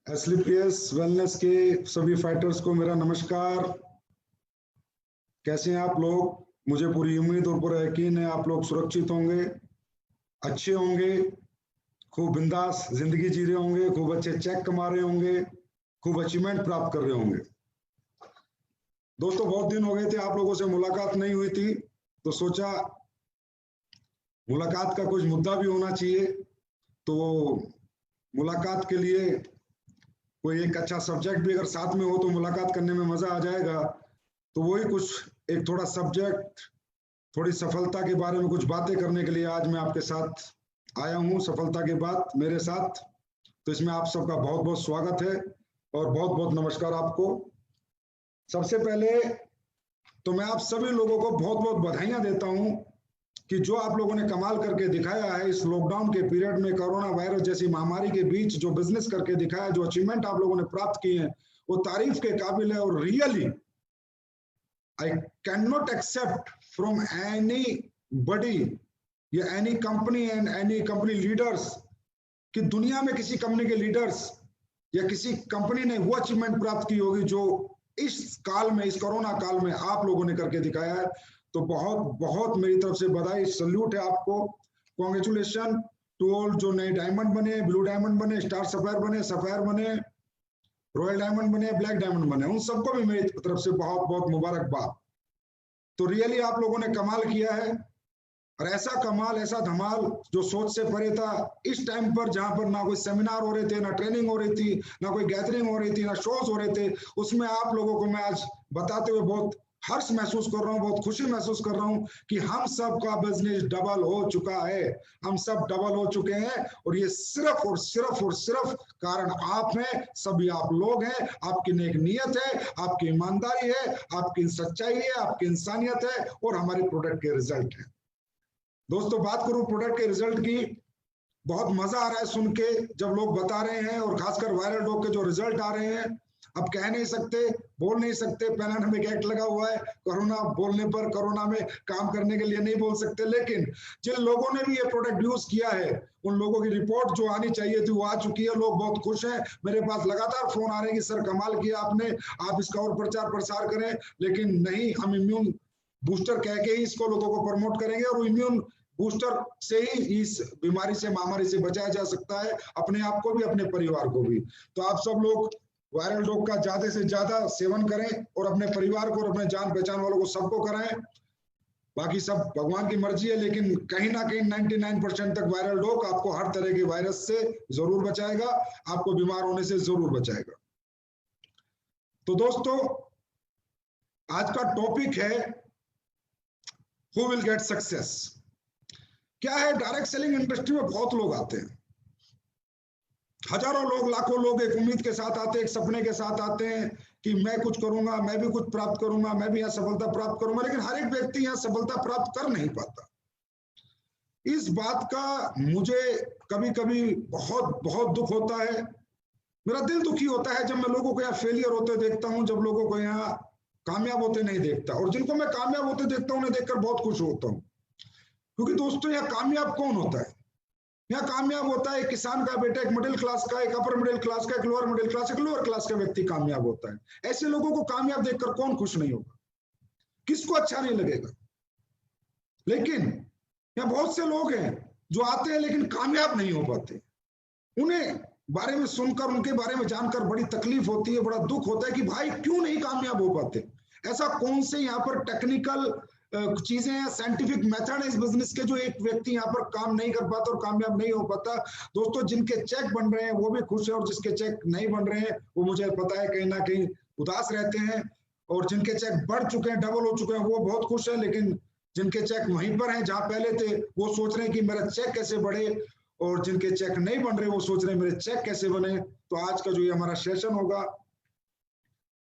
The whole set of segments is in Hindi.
एसलीपीएस वेलनेस के सभी फाइटर्स को मेरा नमस्कार। कैसे हैं आप लोग? मुझे पूरी उम्मीद और पूरा यकीन है आप लोग सुरक्षित होंगे, अच्छे होंगे, खूब बिंदास जिंदगी जी रहे होंगे, खूब अच्छे चेक कमा रहे होंगे, खूब अचीवमेंट प्राप्त कर रहे होंगे। दोस्तों, बहुत दिन हो गए थे आप लोगों से मुलाकात नहीं हुई थी, तो सोचा मुलाकात का कुछ मुद्दा भी होना चाहिए। तो मुलाकात के लिए कोई एक अच्छा सब्जेक्ट भी अगर साथ में हो तो मुलाकात करने में मजा आ जाएगा। तो वही कुछ एक थोड़ा सब्जेक्ट, थोड़ी सफलता के बारे में कुछ बातें करने के लिए आज मैं आपके साथ आया हूँ। सफलता की बात मेरे साथ, तो इसमें आप सबका बहुत बहुत स्वागत है और बहुत बहुत नमस्कार आपको। सबसे पहले तो मैं आप सभी लोगों को बहुत बहुत बधाइयां देता हूं कि जो आप लोगों ने कमाल करके दिखाया है इस लॉकडाउन के पीरियड में, कोरोना वायरस जैसी महामारी के बीच जो बिजनेस करके दिखाया, जो अचीवमेंट आप लोगों ने प्राप्त किए हैं, वो तारीफ के काबिल है। और really I can not accept from anybody या any company and any company leaders कि दुनिया में किसी कंपनी के लीडर्स या किसी कंपनी ने वो अचीवमेंट प्राप्त की होगी जो इस काल में, इस कोरोना काल में आप लोगों ने करके दिखाया है। तो बहुत बहुत मेरी तरफ से बधाई, सल्यूट है आपको। कॉन्ग्रेचुलेशन टू ऑल जो नए डायमंड बने, ब्लू डायमंड बने, स्टार सफायर बने, सफायर बने, रॉयल डायमंड बने, ब्लैक डायमंड बने, उन सबको भी मेरी तरफ से बहुत बहुत मुबारकबाद। तो रियली आप लोगों ने कमाल किया है, और ऐसा कमाल, ऐसा धमाल जो सोच से परे था। इस टाइम पर जहां पर ना कोई सेमिनार हो रहे थे, ना ट्रेनिंग हो रही थी, ना कोई गैदरिंग हो रही थी, ना शोज हो रहे थे, उसमें आप लोगों को मैं आज बताते हुए बहुत हर्ष महसूस कर रहा हूँ, बहुत खुशी महसूस कर रहा हूँ कि हम सब का बिजनेस डबल हो चुका है। हम सब डबल हो चुके हैं, और ये सिर्फ और सिर्फ और सिर्फ कारण आप हैं, सभी आप लोग हैं। आपकी नेक नियत है, आपकी ईमानदारी है, आपकी सच्चाई है, आपकी इंसानियत है, और हमारे प्रोडक्ट के रिजल्ट है। दोस्तों, बात करूं प्रोडक्ट के रिजल्ट की, बहुत मजा आ रहा है सुन के जब लोग बता रहे हैं, और खासकर वायरल डॉग के जो रिजल्ट आ रहे हैं। अब कह नहीं सकते, बोल नहीं सकते, पैराडाइमिक एक्ट लगा हुआ है, कोरोना बोलने पर कोरोना में काम करने के लिए नहीं बोल सकते, लेकिन जिन लोगों ने भी ये प्रोडक्ट यूज किया है उन लोगों की रिपोर्ट जो आनी चाहिए थी वो आ चुकी है। लोग बहुत खुश हैं, मेरे पास लगातार फोन आ रहे हैं कि सर कमाल किया आपने, आप इसका और प्रचार प्रसार करें। लेकिन नहीं, हम इम्यून बूस्टर कह के ही इसको लोगों को प्रमोट करेंगे, और इम्यून बूस्टर से ही इस बीमारी से, महामारी से बचाया जा सकता है, अपने आप को भी, अपने परिवार को भी। तो आप सब लोग वायरल डॉग का ज्यादा से ज्यादा सेवन करें, और अपने परिवार को और अपने जान पहचान वालों को सबको कराएं। बाकी सब भगवान की मर्जी है, लेकिन कहीं ना कहीं 99% तक वायरल डॉग आपको हर तरह के वायरस से जरूर बचाएगा, आपको बीमार होने से जरूर बचाएगा। तो दोस्तों, आज का टॉपिक है हु विल गेट सक्सेस। क्या है, डायरेक्ट सेलिंग इंडस्ट्री में बहुत लोग आते हैं, हजारों लोग, लाखों लोग एक उम्मीद के साथ आते हैं, एक सपने के साथ आते हैं कि मैं कुछ करूंगा, मैं भी कुछ प्राप्त करूंगा, मैं भी यहाँ सफलता प्राप्त करूंगा। लेकिन हर एक व्यक्ति यहाँ सफलता प्राप्त कर नहीं पाता। इस बात का मुझे कभी कभी बहुत बहुत दुख होता है, मेरा दिल दुखी होता है जब मैं लोगों को यहाँ फेलियर होते देखता हूँ, जब लोगों को यहाँ कामयाब होते नहीं देखता। और जिनको मैं कामयाब होते देखता हूँ उन्हें देखकर बहुत खुश होता हूँ, क्योंकि दोस्तों यहाँ कामयाब कौन होता है? यहाँ कामयाब होता है एक किसान का बेटा, एक मिडिल क्लास का, एक अपर मिडिल क्लास का, एक लोअर मिडिल क्लास, एक लोअर क्लास का व्यक्ति कामयाब होता है। ऐसे लोगों को कामयाब देखकर कौन खुश नहीं होगा? किसको अच्छा नहीं लगेगा? लेकिन यहाँ बहुत से लोग हैं जो आते हैं लेकिन कामयाब नहीं हो पाते। उन्हें बारे में सुनकर, उनके बारे में जानकर बड़ी तकलीफ होती है, बड़ा दुख होता है कि भाई क्यों नहीं कामयाब हो पाते। ऐसा कौन से यहाँ पर टेक्निकल चीजें हैं, साइंटिफिक मेथड है इस बिजनेस के, जो एक व्यक्ति यहाँ पर काम नहीं कर पाता और कामयाब नहीं हो पाता। दोस्तों, जिनके चेक बन रहे हैं वो भी खुश है, और जिसके चेक नहीं बन रहे हैं वो मुझे पता है कहीं ना कहीं उदास रहते हैं। और जिनके चेक बढ़ चुके हैं, डबल हो चुके हैं, वो बहुत खुश है। लेकिन जिनके चेक वहीं पर हैं जहां पहले थे, वो सोच रहे हैं कि मेरा चेक कैसे बढ़े, और जिनके चेक नहीं बन रहे वो सोच रहे हैं मेरे चेक कैसे बने। तो आज का जो ये हमारा सेशन होगा,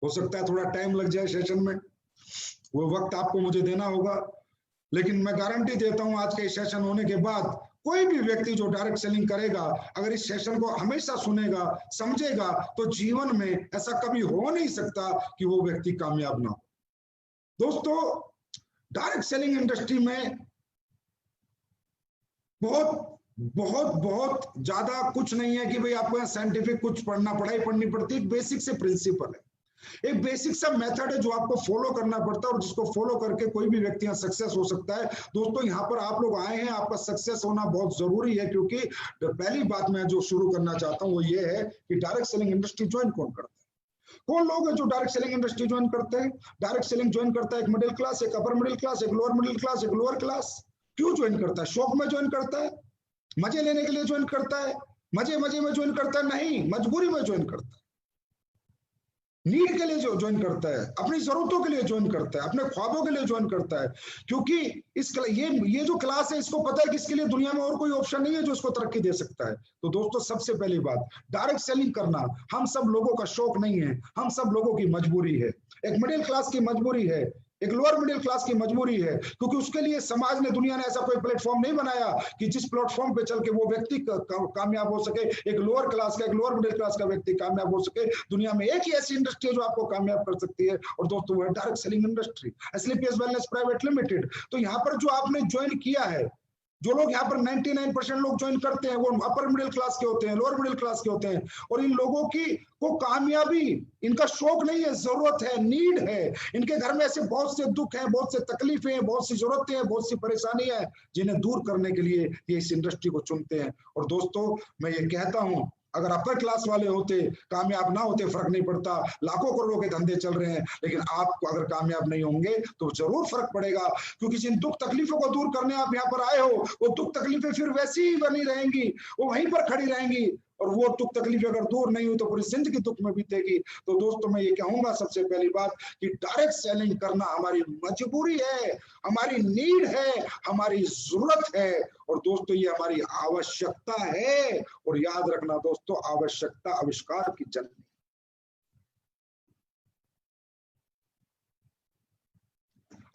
हो सकता है थोड़ा टाइम लग जाए सेशन में, वो वक्त आपको मुझे देना होगा, लेकिन मैं गारंटी देता हूं आज के सेशन होने के बाद कोई भी व्यक्ति जो डायरेक्ट सेलिंग करेगा, अगर इस सेशन को हमेशा सुनेगा, समझेगा, तो जीवन में ऐसा कभी हो नहीं सकता कि वो व्यक्ति कामयाब ना हो। दोस्तों, डायरेक्ट सेलिंग इंडस्ट्री में बहुत बहुत बहुत ज्यादा कुछ नहीं है कि भाई आपको यहाँ साइंटिफिक कुछ पढ़ाई पढ़नी पड़ती है। बेसिक से प्रिंसिपल है, एक बेसिक सा मेथड है जो आपको फॉलो करना पड़ता है और जिसको फॉलो करके कोई भी व्यक्ति यहाँ सक्सेस हो सकता है। दोस्तों यहाँ पर आप लोग आए हैं, आपका सक्सेस होना बहुत जरूरी है, क्योंकि पहली बात मैं जो शुरू करना चाहता हूँ वो ये है कि डायरेक्ट सेलिंग इंडस्ट्री ज्वाइन कौन करता है? कौन लोग हैं जो डायरेक्ट सेलिंग इंडस्ट्री ज्वाइन करते हैं? डायरेक्ट सेलिंग ज्वाइन करता है एक मिडिल क्लास, एक अपर मिडिल क्लास, एक लोअर मिडिल क्लास, एक लोअर क्लास। क्यों ज्वाइन करता है? शौक में ज्वाइन करता है, मजे लेने के लिए ज्वाइन करता है, मजे मजे में ज्वाइन करता है? नहीं, मजबूरी में ज्वाइन करता है, नीड के लिए जो ज्वाइन करता है, अपनी जरूरतों के लिए ज्वाइन करता है, अपने ख्वाबों के लिए ज्वाइन करता है। क्योंकि ये जो क्लास है, इसको पता है कि इसके लिए दुनिया में और कोई ऑप्शन नहीं है जो इसको तरक्की दे सकता है। तो दोस्तों सबसे पहली बात, डायरेक्ट सेलिंग करना हम सब लोगों का शौक नहीं है, हम सब लोगों की मजबूरी है। एक मिडिल क्लास की मजबूरी है, एक लोअर मिडिल क्लास की मजबूरी है, क्योंकि उसके लिए समाज ने, दुनिया ने ऐसा कोई प्लेटफॉर्म नहीं बनाया कि जिस प्लेटफॉर्म पे चल के वो व्यक्ति कामयाब हो सके। एक लोअर क्लास का, एक लोअर मिडिल क्लास का व्यक्ति कामयाब हो सके। दुनिया में एक ही ऐसी इंडस्ट्री है जो आपको कामयाब कर सकती है, और दोस्तों वो है direct selling industry, Asclepius wellness private limited. तो यहाँ पर जो आपने ज्वाइन किया है, जो लोग यहाँ पर 99% लोग ज्वाइन करते हैं वो अपर मिडिल क्लास के होते हैं, लोअर मिडिल क्लास के होते हैं, और इन लोगों की को कामयाबी, इनका शौक नहीं है, जरूरत है, नीड है। इनके घर में ऐसे बहुत से दुख हैं, बहुत से तकलीफें हैं, बहुत सी जरूरतें हैं, बहुत सी परेशानी है, जिन्हें दूर करने के लिए ये इस इंडस्ट्री को चुनते हैं। और दोस्तों मैं ये कहता हूं, अगर अपर क्लास वाले होते, कामयाब ना होते, फर्क नहीं पड़ता, लाखों करोड़ों के धंधे चल रहे हैं, लेकिन आप अगर कामयाब नहीं होंगे तो जरूर फर्क पड़ेगा। क्योंकि जिन दुख तकलीफों को दूर करने आप यहाँ पर आए हो, वो दुख तकलीफें फिर वैसी ही बनी रहेंगी, वो वहीं पर खड़ी रहेंगी, और वो दुख तकलीफ अगर दूर नहीं हुई तो पूरी जिंदगी दुख में बीतेगी। तो दोस्तों मैं ये कहूंगा सबसे पहली बात कि डायरेक्ट सेलिंग करना हमारी मजबूरी है, हमारी नीड है, हमारी जरूरत है, और दोस्तों ये हमारी आवश्यकता है। और याद रखना दोस्तों, आवश्यकता आविष्कार की जननी,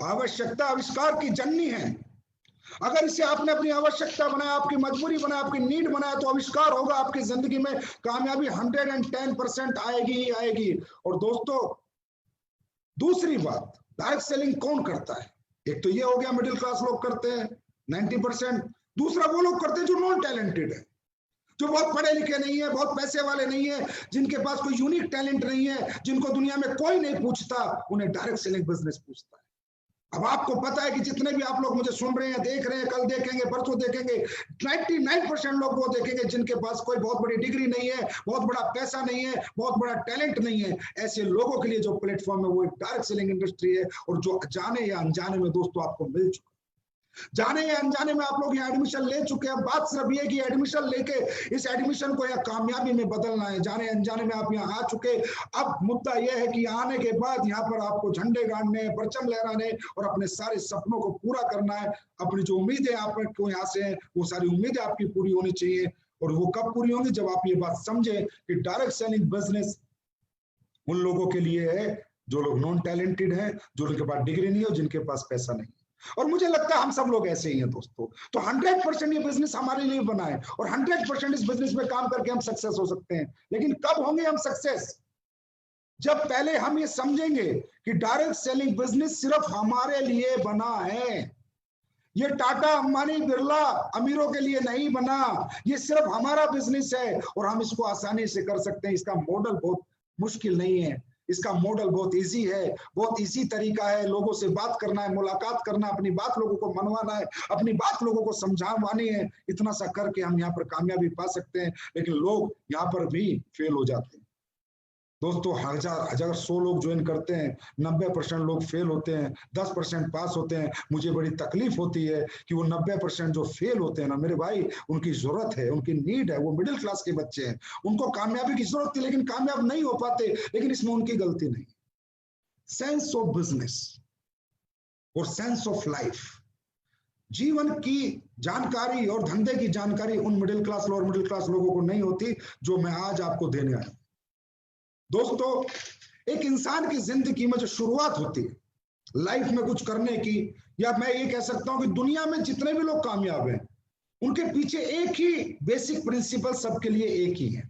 आवश्यकता आविष्कार की जननी है। अगर इसे आपने अपनी आवश्यकता बनाया, आपकी मजबूरी बनाया, आपकी नीड बनाया, तो आविष्कार होगा आपकी जिंदगी में, कामयाबी 110% आएगी ही आएगी। और दोस्तों दूसरी बात, डायरेक्ट सेलिंग कौन करता है? एक तो ये हो गया मिडिल क्लास लोग करते हैं 90%, दूसरा वो लोग करते हैं जो नॉन टैलेंटेड है, जो बहुत पढ़े लिखे नहीं है, बहुत पैसे वाले नहीं है, जिनके पास कोई यूनिक टैलेंट नहीं है, जिनको दुनिया में कोई नहीं पूछता, उन्हें डायरेक्ट सेलिंग बिजनेस पूछता है। अब आपको पता है कि जितने भी आप लोग मुझे सुन रहे हैं, देख रहे हैं, कल देखेंगे, परसों देखेंगे, 99% लोग वो देखेंगे जिनके पास कोई बहुत बड़ी डिग्री नहीं है, बहुत बड़ा पैसा नहीं है, बहुत बड़ा टैलेंट नहीं है। ऐसे लोगों के लिए जो प्लेटफॉर्म है वो एक डायरेक्ट सेलिंग इंडस्ट्री है, और जो जाने या अनजाने में दोस्तों आपको मिल चुका, जाने या अनजाने में आप लोग यहाँ एडमिशन ले चुके हैं। बात सिर्फ ये कि एडमिशन लेके इस एडमिशन को या कामयाबी में बदलना है। जाने अनजाने में आप यहाँ आ चुके, अब मुद्दा यह है कि आने के बाद यहाँ पर आपको झंडे गाड़ने, परचम लहराने और अपने सारे सपनों को पूरा करना है। अपनी जो उम्मीदें आपको यहाँ से हैं, वो सारी उम्मीदें आपकी पूरी होनी चाहिए। और वो कब पूरी होंगी? जब आप ये बात समझे कि डायरेक्ट सेलिंग बिजनेस उन लोगों के लिए है जो लोग नॉन टैलेंटेड हैं, जो उनके पास डिग्री नहीं है, जिनके पास पैसा नहीं। और मुझे लगता है हम सब लोग ऐसे ही हैं दोस्तों। तो 100% ये बिजनेस हमारे लिए बना है, और 100% इस बिजनेस में काम करके हम सक्सेस हो सकते हैं। लेकिन कब होंगे हम सक्सेस? जब पहले हम ये समझेंगे कि डायरेक्ट सेलिंग बिजनेस सिर्फ हमारे लिए बना है। ये टाटा, अंबानी, बिरला अमीरों के लिए नहीं बना, ये सिर्फ हमारा बिजनेस है, और हम इसको आसानी से कर सकते हैं। इसका मॉडल बहुत मुश्किल नहीं है, इसका मॉडल बहुत इजी है, बहुत इजी तरीका है। लोगों से बात करना है, मुलाकात करना, अपनी बात लोगों को मनवाना है, अपनी बात लोगों को समझावानी है। इतना सा करके हम यहाँ पर कामयाबी पा सकते हैं। लेकिन लोग यहाँ पर भी फेल हो जाते हैं दोस्तों। अगर 100 लोग ज्वाइन करते हैं, 90% लोग फेल होते हैं, 10% पास होते हैं। मुझे बड़ी तकलीफ होती है कि वो 90% जो फेल होते हैं ना मेरे भाई, उनकी जरूरत है, उनकी नीड है, वो मिडिल क्लास के बच्चे हैं, उनको कामयाबी की जरूरत थी लेकिन कामयाब नहीं हो पाते। लेकिन इसमें उनकी गलती नहीं। सेंस ऑफ बिजनेस और सेंस ऑफ लाइफ, जीवन की जानकारी और धंधे की जानकारी उन मिडिल क्लास और मिडिल क्लास लोगों को नहीं होती जो मैं आज आपको देने आया। दोस्तों एक इंसान की जिंदगी में जो शुरुआत होती है लाइफ में कुछ करने की, या मैं ये कह सकता हूं कि दुनिया में जितने भी लोग कामयाब हैं उनके पीछे एक ही बेसिक प्रिंसिपल सबके लिए एक ही है,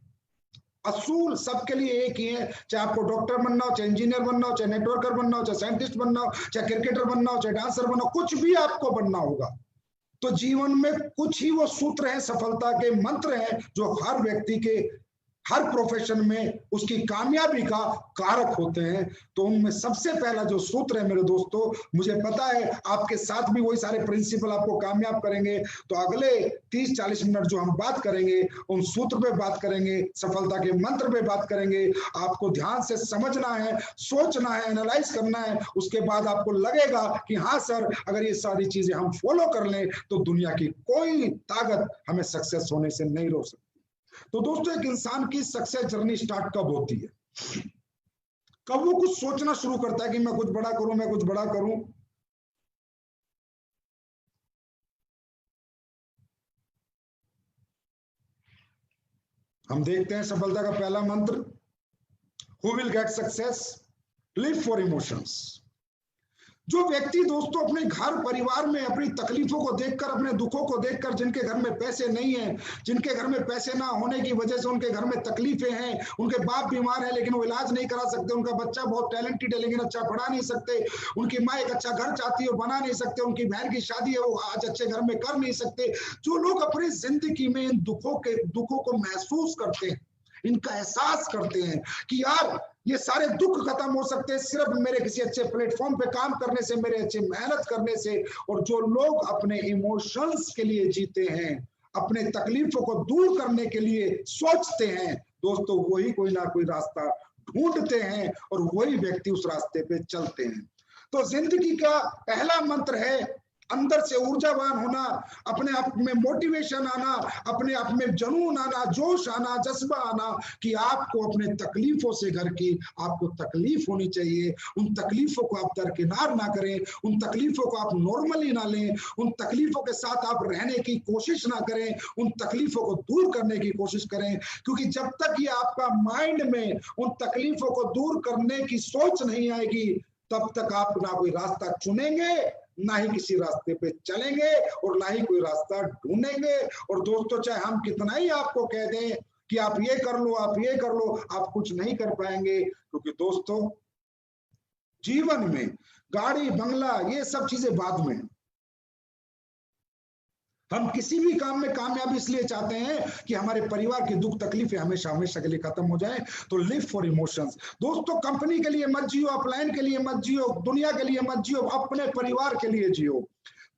असूल सबके लिए एक ही है। चाहे आपको डॉक्टर बनना हो, चाहे इंजीनियर बनना हो, चाहे नेटवर्कर बनना हो, चाहे साइंटिस्ट बनना हो, चाहे क्रिकेटर बनना हो, चाहे डांसर बनना हो, कुछ भी आपको बनना होगा, तो जीवन में कुछ ही वो सूत्र हैं, सफलता के मंत्र हैं, जो हर व्यक्ति के हर प्रोफेशन में उसकी कामयाबी का कारक होते हैं। तो उनमें सबसे पहला जो सूत्र है मेरे दोस्तों, मुझे पता है आपके साथ भी वही सारे प्रिंसिपल आपको कामयाब करेंगे। तो अगले 30-40 मिनट जो हम बात करेंगे, उन सूत्र पे बात करेंगे, सफलता के मंत्र पे बात करेंगे। आपको ध्यान से समझना है, सोचना है, एनालाइज करना है। उसके बाद आपको लगेगा कि हाँ सर, अगर ये सारी चीजें हम फॉलो कर लें तो दुनिया की कोई ताकत हमें सक्सेस होने से नहीं रोक सकती। तो दोस्तों, एक इंसान की सक्सेस जर्नी स्टार्ट कब होती है? कब वो कुछ सोचना शुरू करता है कि मैं कुछ बड़ा करूं, मैं कुछ बड़ा करूं। हम देखते हैं सफलता का पहला मंत्र, who will get success, live for emotions. जो व्यक्ति दोस्तों अपने घर परिवार में अपनी तकलीफों को देखकर, अपने दुखों को देखकर, जिनके घर में पैसे नहीं है, जिनके घर में पैसे ना होने की वजह से उनके घर में तकलीफें हैं, उनके बाप बीमार है लेकिन वो इलाज नहीं करा सकते, उनका बच्चा बहुत टैलेंटेड है लेकिन अच्छा पढ़ा नहीं सकते, उनकी माँ एक अच्छा घर चाहती है वो बना नहीं सकते, उनकी बहन की शादी है वो आज अच्छे घर में कर नहीं सकते। जो लोग अपनी जिंदगी में इन दुखों को महसूस करते हैं, इनका एहसास करते हैं कि यार ये सारे दुख खत्म हो सकते हैं सिर्फ मेरे किसी अच्छे प्लेटफॉर्म पे काम करने से, मेरे अच्छे मेहनत करने से। और जो लोग अपने इमोशंस के लिए जीते हैं, अपने तकलीफों को दूर करने के लिए सोचते हैं दोस्तों, वही कोई ना कोई रास्ता ढूंढते हैं और वही व्यक्ति उस रास्ते पे चलते हैं। तो जिंदगी का पहला मंत्र है अंदर से ऊर्जावान होना, अपने आप में मोटिवेशन आना, अपने आप में जुनून आना, जोश आना, जज्बा आना कि आपको अपने तकलीफों से घर की आपको तकलीफ होनी चाहिए। उन तकलीफों को आप दरकिनार ना करें, उन तकलीफों को आप नॉर्मली ना लें, उन तकलीफों के साथ आप रहने की कोशिश ना करें, उन तकलीफों को दूर करने की कोशिश करें। क्योंकि जब तक ये आपका माइंड में उन तकलीफों को दूर करने की सोच नहीं आएगी, तब तक आप ना कोई रास्ता चुनेंगे, ना ही किसी रास्ते पे चलेंगे और ना ही कोई रास्ता ढूंढेंगे। और दोस्तों, चाहे हम कितना ही आपको कह दें कि आप ये कर लो, आप ये कर लो, आप कुछ नहीं कर पाएंगे। क्योंकि दोस्तों, जीवन में गाड़ी बंगला ये सब चीजें बाद में, हम किसी भी काम में कामयाबी इसलिए चाहते हैं कि हमारे परिवार की दुख तकलीफें हमेशा हमेशा के लिए खत्म हो जाए। तो लिव फॉर इमोशंस। दोस्तों, कंपनी के लिए मत जियो, अपलाइन के लिए मत जियो, दुनिया के लिए मत जियो, अपने परिवार के लिए जियो।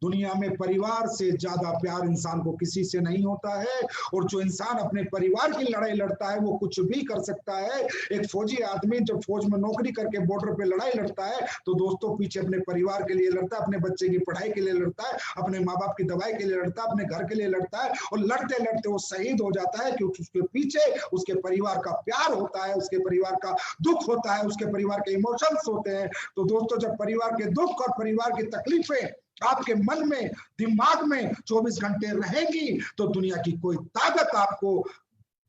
दुनिया में परिवार से ज्यादा प्यार इंसान को किसी से नहीं होता है। और जो इंसान अपने परिवार की लड़ाई लड़ता है वो कुछ भी कर सकता है। एक फौजी आदमी जब फौज में नौकरी करके बॉर्डर पे लड़ाई लड़ता है तो दोस्तों पीछे अपने परिवार के लिए लड़ता है, अपने बच्चे की पढ़ाई के लिए लड़ता है, अपने माँ बाप की दवाई के लिए लड़ता है, अपने घर के लिए लड़ता है। और लड़ते लड़ते वो शहीद हो जाता है क्योंकि उसके पीछे उसके परिवार का प्यार होता है, उसके परिवार का दुख होता है, उसके परिवार के इमोशंस होते हैं। तो दोस्तों, जब परिवार के दुख और परिवार की तकलीफें आपके मन में, दिमाग में 24 घंटे रहेंगी तो दुनिया की कोई ताकत आपको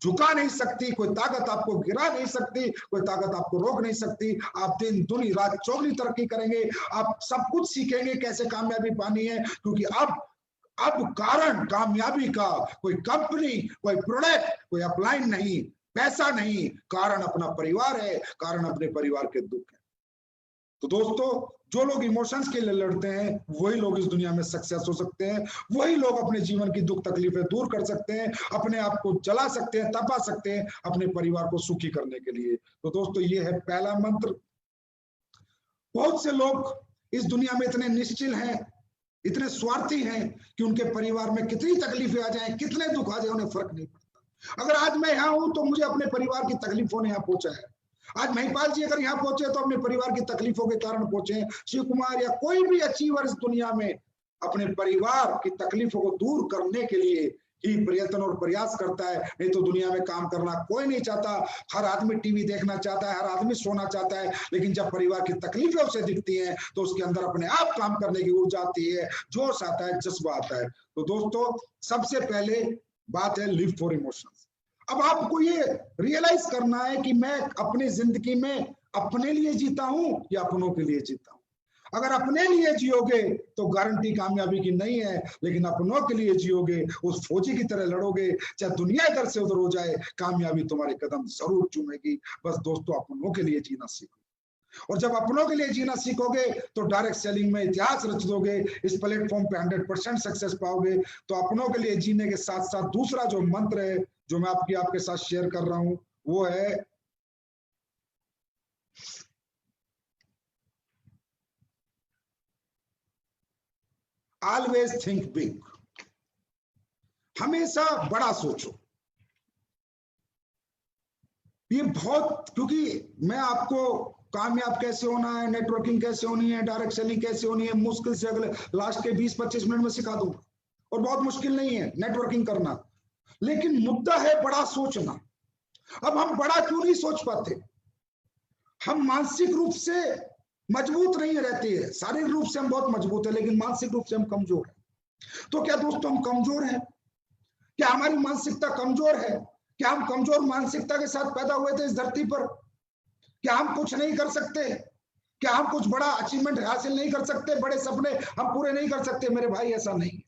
झुका नहीं सकती, कोई ताकत आपको गिरा नहीं सकती, कोई ताकत आपको रोक नहीं सकती। आप दिन दुनी रात चौगुनी तरक्की करेंगे, आप सब कुछ सीखेंगे कैसे कामयाबी पानी है। क्योंकि अब कारण कामयाबी का कोई कंपनी, कोई प्रोडक्ट, कोई अपलाइन नहीं, पैसा नहीं, कारण अपना परिवार है, कारण अपने परिवार के दुख है। तो दोस्तों, जो लोग इमोशंस के लिए लड़ते हैं वही लोग इस दुनिया में सक्सेस हो सकते हैं, वही लोग अपने जीवन की दुख तकलीफें दूर कर सकते हैं, अपने आप को जला सकते हैं, तपा सकते हैं अपने परिवार को सुखी करने के लिए। तो दोस्तों, ये है पहला मंत्र। बहुत से लोग इस दुनिया में इतने निश्चिल हैं, इतने स्वार्थी हैं कि उनके परिवार में कितनी तकलीफें आ जाए, कितने दुख आ जाए, उन्हें फर्क नहीं पड़ता। अगर आज मैं यहाँ हूं तो मुझे अपने परिवार की तकलीफों ने यहाँ पहुंचा है। आज महिपाल जी अगर यहाँ पहुंचे तो अपने परिवार की तकलीफों के कारण पहुंचे। शिव कुमार या कोई भी अचीवर इस दुनिया में अपने परिवार की तकलीफों को दूर करने के लिए ही प्रयत्न और प्रयास करता है। नहीं तो दुनिया में काम करना कोई नहीं चाहता। हर आदमी टीवी देखना चाहता है, हर आदमी सोना चाहता है, लेकिन जब परिवार की तकलीफें उसे दिखती हैं तो उसके अंदर अपने आप काम करने की ऊर्जा आती है, जोश आता है, जज्बा आता है। तो दोस्तों, सबसे पहले बात है लिव फॉर इमोशंस। अब आपको ये रियलाइज करना है कि मैं अपनी जिंदगी में अपने लिए जीता हूं या अपनों के लिए जीता हूं। अगर अपने लिए जियोगे तो गारंटी कामयाबी की नहीं है, लेकिन अपनों के लिए जियोगे, उस फौजी की तरह लड़ोगे, चाहे दुनिया इधर से उधर हो जाए, कामयाबी तुम्हारे कदम जरूर चूमेगी। बस दोस्तों, अपनों के लिए जीना सीखो। और जब अपनों के लिए जीना सीखोगे तो डायरेक्ट सेलिंग में इतिहास रच दोगे, इस प्लेटफॉर्म पे 100% सक्सेस पाओगे। तो अपनों के लिए जीने के साथ साथ दूसरा जो मंत्र है जो मैं आपके साथ शेयर कर रहा हूं वो है ऑलवेज थिंक बिग। हमेशा बड़ा सोचो। ये बहुत, क्योंकि मैं आपको कामयाब कैसे होना है, नेटवर्किंग कैसे होनी है, डायरेक्ट सेलिंग कैसे होनी है, मुश्किल से अगले लास्ट के 20-25 मिनट में सिखा दूंगा। और बहुत मुश्किल नहीं है नेटवर्किंग करना, लेकिन मुद्दा है बड़ा सोचना। अब हम बड़ा क्यों नहीं सोच पाते? हम मानसिक रूप से मजबूत नहीं रहते हैं। शारीरिक रूप से हम बहुत मजबूत है, लेकिन मानसिक रूप से हम कमजोर हैं। तो क्या दोस्तों हम कमजोर हैं? क्या हमारी मानसिकता कमजोर है? क्या हम कमजोर मानसिकता के साथ पैदा हुए थे इस धरती पर? क्या हम कुछ नहीं कर सकते? क्या हम कुछ बड़ा अचीवमेंट हासिल नहीं कर सकते? बड़े सपने हम पूरे नहीं कर सकते? मेरे भाई ऐसा नहीं।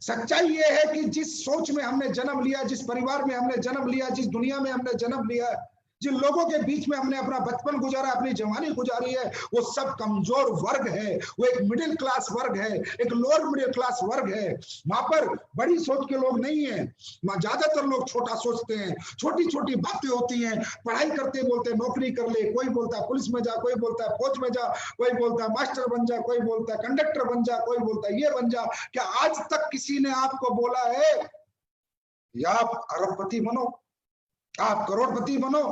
सच्चाई ये है कि जिस सोच में हमने जन्म लिया, जिस परिवार में हमने जन्म लिया, जिस दुनिया में हमने जन्म लिया, जिन लोगों के बीच में हमने अपना बचपन गुजारा, अपनी जवानी गुजारी है, वो सब कमजोर वर्ग है। वो एक मिडिल क्लास वर्ग है, एक लोअर मिडिल क्लास वर्ग है। वहां पर बड़ी सोच के लोग नहीं है। वहां ज्यादातर लोग छोटा सोचते हैं, छोटी छोटी बातें होती हैं। पढ़ाई करते बोलते नौकरी कर ले, कोई बोलता है पुलिस में जा, कोई बोलता है फौज में जा, कोई बोलता है मास्टर बन जा, कोई बोलता है कंडक्टर बन जा, कोई बोलता है ये बन जा। क्या आज तक किसी ने आपको बोला है या आप अरबपति बनो, आप करोड़पति बनो,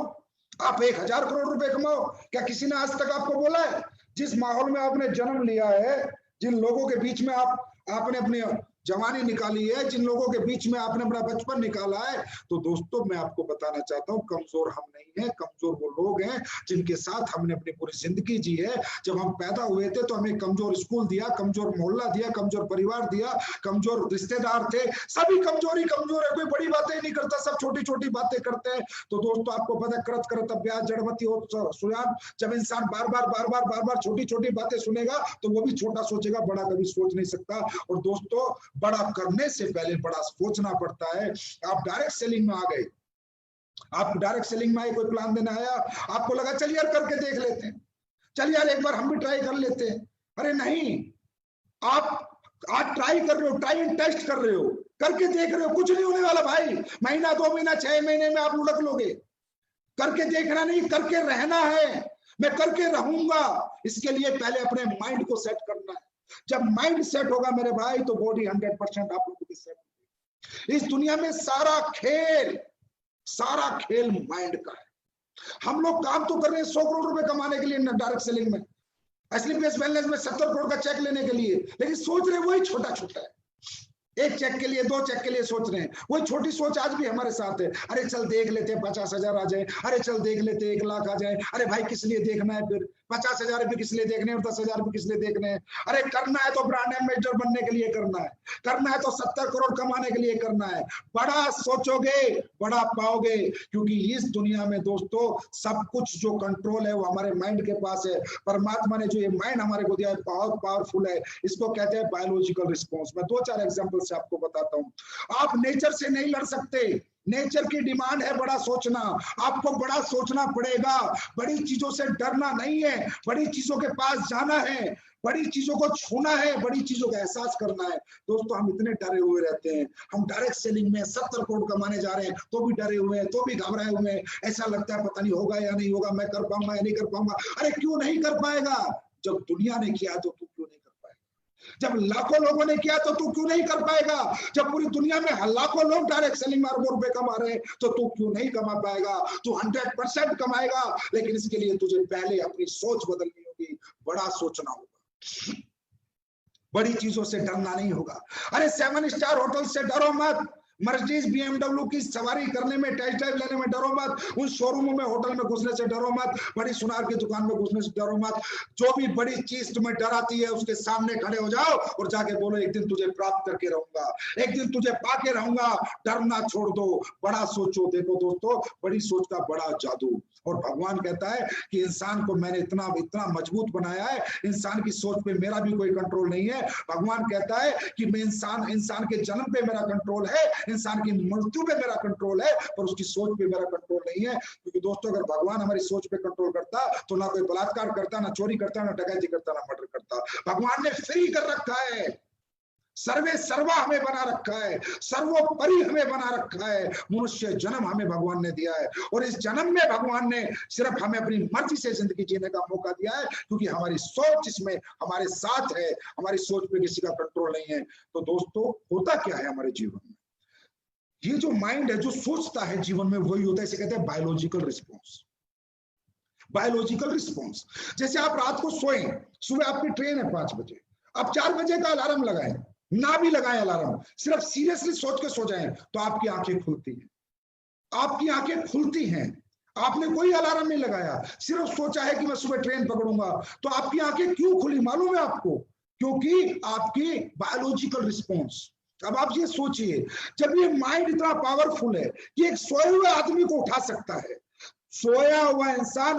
आप 1000 करोड़ रुपए कमाओ? क्या किसी ने आज तक आपको बोला है? जिस माहौल में आपने जन्म लिया है, जिन लोगों के बीच में आपने अपनी जवानी निकाली है, जिन लोगों के बीच में आपने अपना बचपन निकाला है, तो दोस्तों मैं आपको बताना चाहता हूं कमजोर हम नहीं है। कमजोर वो लोग हैं जिनके साथ हमने अपनी पूरी जिंदगी जी है। जब हम पैदा हुए थे तो हमें कमजोर स्कूल दिया, कमजोर मोहल्ला दिया, कमजोर परिवार दिया, कमजोर रिश्तेदार थे। सभी कमजोर ही कमजोर है, कोई बड़ी बातें नहीं करता, सब छोटी छोटी बातें करते हैं। तो दोस्तों आपको पता है, करत करत अभ्यास जड़मती हो सुयान। जब इंसान बार बार छोटी छोटी बातें सुनेगा तो वो भी छोटा सोचेगा, बड़ा कभी सोच नहीं सकता। और दोस्तों बड़ा करने से पहले बड़ा सोचना पड़ता है। आप डायरेक्ट सेलिंग में आ गए, आप डायरेक्ट सेलिंग में आए, कोई प्लान देना आया, आपको लगा चल यार करके देख लेते हैं, चल यार एक बार हम भी ट्राई कर लेते हैं। अरे नहीं, आप आज ट्राई कर रहे हो, ट्राई एंड टेस्ट कर रहे हो, करके देख रहे हो, कुछ नहीं होने वाला भाई। महीना 2 महीना 6 महीने में आप लुढ़क लोगे। करके देखना नहीं, करके रहना है। मैं करके रहूंगा, इसके लिए पहले अपने माइंड को सेट करना है। जब माइंड सेट होगा मेरे भाई तो बॉडी 100% आप लोगों की सेट होगी। इस दुनिया में सारा खेल माइंड का है। हम लोग काम तो कर रहे हैं 100 करोड़ रुपए कमाने के लिए डायरेक्ट सेलिंग में, एसलीपीएस वेलनेस में 70 करोड़ का चेक लेने के लिए, लेकिन सोच रहे वही छोटा छोटा है। 1 चेक के लिए, 2 चेक के लिए सोच रहे हैं। वही छोटी सोच आज भी हमारे साथ है। अरे चल देख लेते 50,000 आ जाए, अरे चल देख लेते 1 लाख आ जाए। अरे भाई किस लिए देखना है फिर? 50,000 भी किस लिए देखने हैं, 10,000 भी किस लिए देखने हैं? अरे करना है तो ब्रांड एम्बेसडर बनने के लिए करना है, करना है तो 70 करोड़ कमाने के लिए करना है। बड़ा सोचोगे बड़ा पाओगे, क्योंकि इस दुनिया में दोस्तों सब कुछ जो कंट्रोल है वो हमारे माइंड के पास है। परमात्मा ने जो ये माइंड हमारे को दिया है बहुत पावरफुल है। इसको कहते हैं बायोलॉजिकल रिस्पॉन्स। मैं 2-4 एग्जांपल से आपको बताता हूं। आप नेचर से नहीं लड़ सकते, नेचर की डिमांड है बड़ा सोचना। आपको बड़ा सोचना पड़ेगा। बड़ी चीजों से डरना नहीं है, बड़ी चीजों के पास जाना है, बड़ी चीजों को छूना है, बड़ी चीजों का एहसास करना है। दोस्तों हम इतने डरे हुए रहते हैं। हम डायरेक्ट सेलिंग में 70 करोड़ कमाने जा रहे हैं तो भी डरे हुए हैं, तो भी घबराए हुए हैं। ऐसा लगता है पता नहीं होगा या नहीं होगा, मैं कर पाऊंगा या नहीं कर पाऊंगा। अरे क्यों नहीं कर पाएगा? जब दुनिया ने किया तो तू क्यों नहीं कर पाएगा? जब लाखों लोगों ने किया तो तू क्यों नहीं कर पाएगा? जब पूरी दुनिया में लाखों लोग डायरेक्ट सेलिंग में अरबों रुपए कमा रहे हैं तो तू क्यों नहीं कमा पाएगा? तू 100% कमाएगा, लेकिन इसके लिए तुझे पहले अपनी सोच बदलनी होगी। बड़ा सोचना होगा, बड़ी चीजों से डरना नहीं होगा। अरे 7 स्टार होटल से डरो मत, मर्सिडीज BMW की सवारी करने में, टेस्ट ड्राइव लेने में डरो मत, उन शोरूमों में होटल में घुसने से डरो मत, बड़ी सुनार की दुकान में घुसने से डरो मत। जो भी बड़ी चीज तुम्हें डराती है उसके सामने खड़े हो जाओ और जाके बोलो एक दिन तुझे प्राप्त करके रहूंगा, एक दिन तुझे पाके रहूंगा। डरना छोड़ दो, बड़ा सोचो। देखो दोस्तों, बड़ी सोच का बड़ा जादू। और भगवान कहता है कि इंसान को मैंने इतना मजबूत बनाया है, इंसान की सोच पे मेरा भी कोई कंट्रोल नहीं है। भगवान कहता है कि मैं इंसान के जन्म पे मेरा कंट्रोल है, इंसान की मृत्यु पे मेरा कंट्रोल है, पर उसकी सोच पे मेरा कंट्रोल नहीं है। क्योंकि दोस्तों अगर भगवान हमारी सोच पे कंट्रोल करता तो ना कोई बलात्कार करता, ना चोरी करता, ना डकैती करता, ना मर्डर करता। भगवान ने फ्री कर रखा है, सर्वे सर्वा हमें बना रखा है, सर्वोपरि हमें बना रखा है। मनुष्य जन्म हमें भगवान ने दिया है और इस जन्म में भगवान ने सिर्फ हमें अपनी मर्जी से जिंदगी जीने का मौका दिया है, क्योंकि हमारी सोच इसमें हमारे साथ है, हमारी सोच पे किसी का कंट्रोल नहीं है। तो दोस्तों होता क्या है हमारे जीवन में, ये जो माइंड है जो सोचता है जीवन में, वही होता है, इसे कहते हैं बायोलॉजिकल रिस्पॉन्स। बायोलॉजिकल रिस्पॉन्स, जैसे आप रात को सोए, सुबह आपकी ट्रेन है 5 बजे, आप 4 बजे का अलार्म लगाएं, ना भी लगाएं अलार्म, सिर्फ सीरियसली सोच के सो जाएं तो आपकी आंखें खुलती हैं, आपकी आंखें खुलती हैं। आपने कोई अलार्म नहीं लगाया, सिर्फ सोचा है कि मैं सुबह ट्रेन पकड़ूंगा, तो आपकी आंखें क्यों खुली मालूम है आपको? क्योंकि आपकी बायोलॉजिकल रिस्पॉन्स। अब आप ये सोचिए, जब ये माइंड इतना पावरफुल है कि एक सोए हुए आदमी को उठा सकता है, सोया हुआ इंसान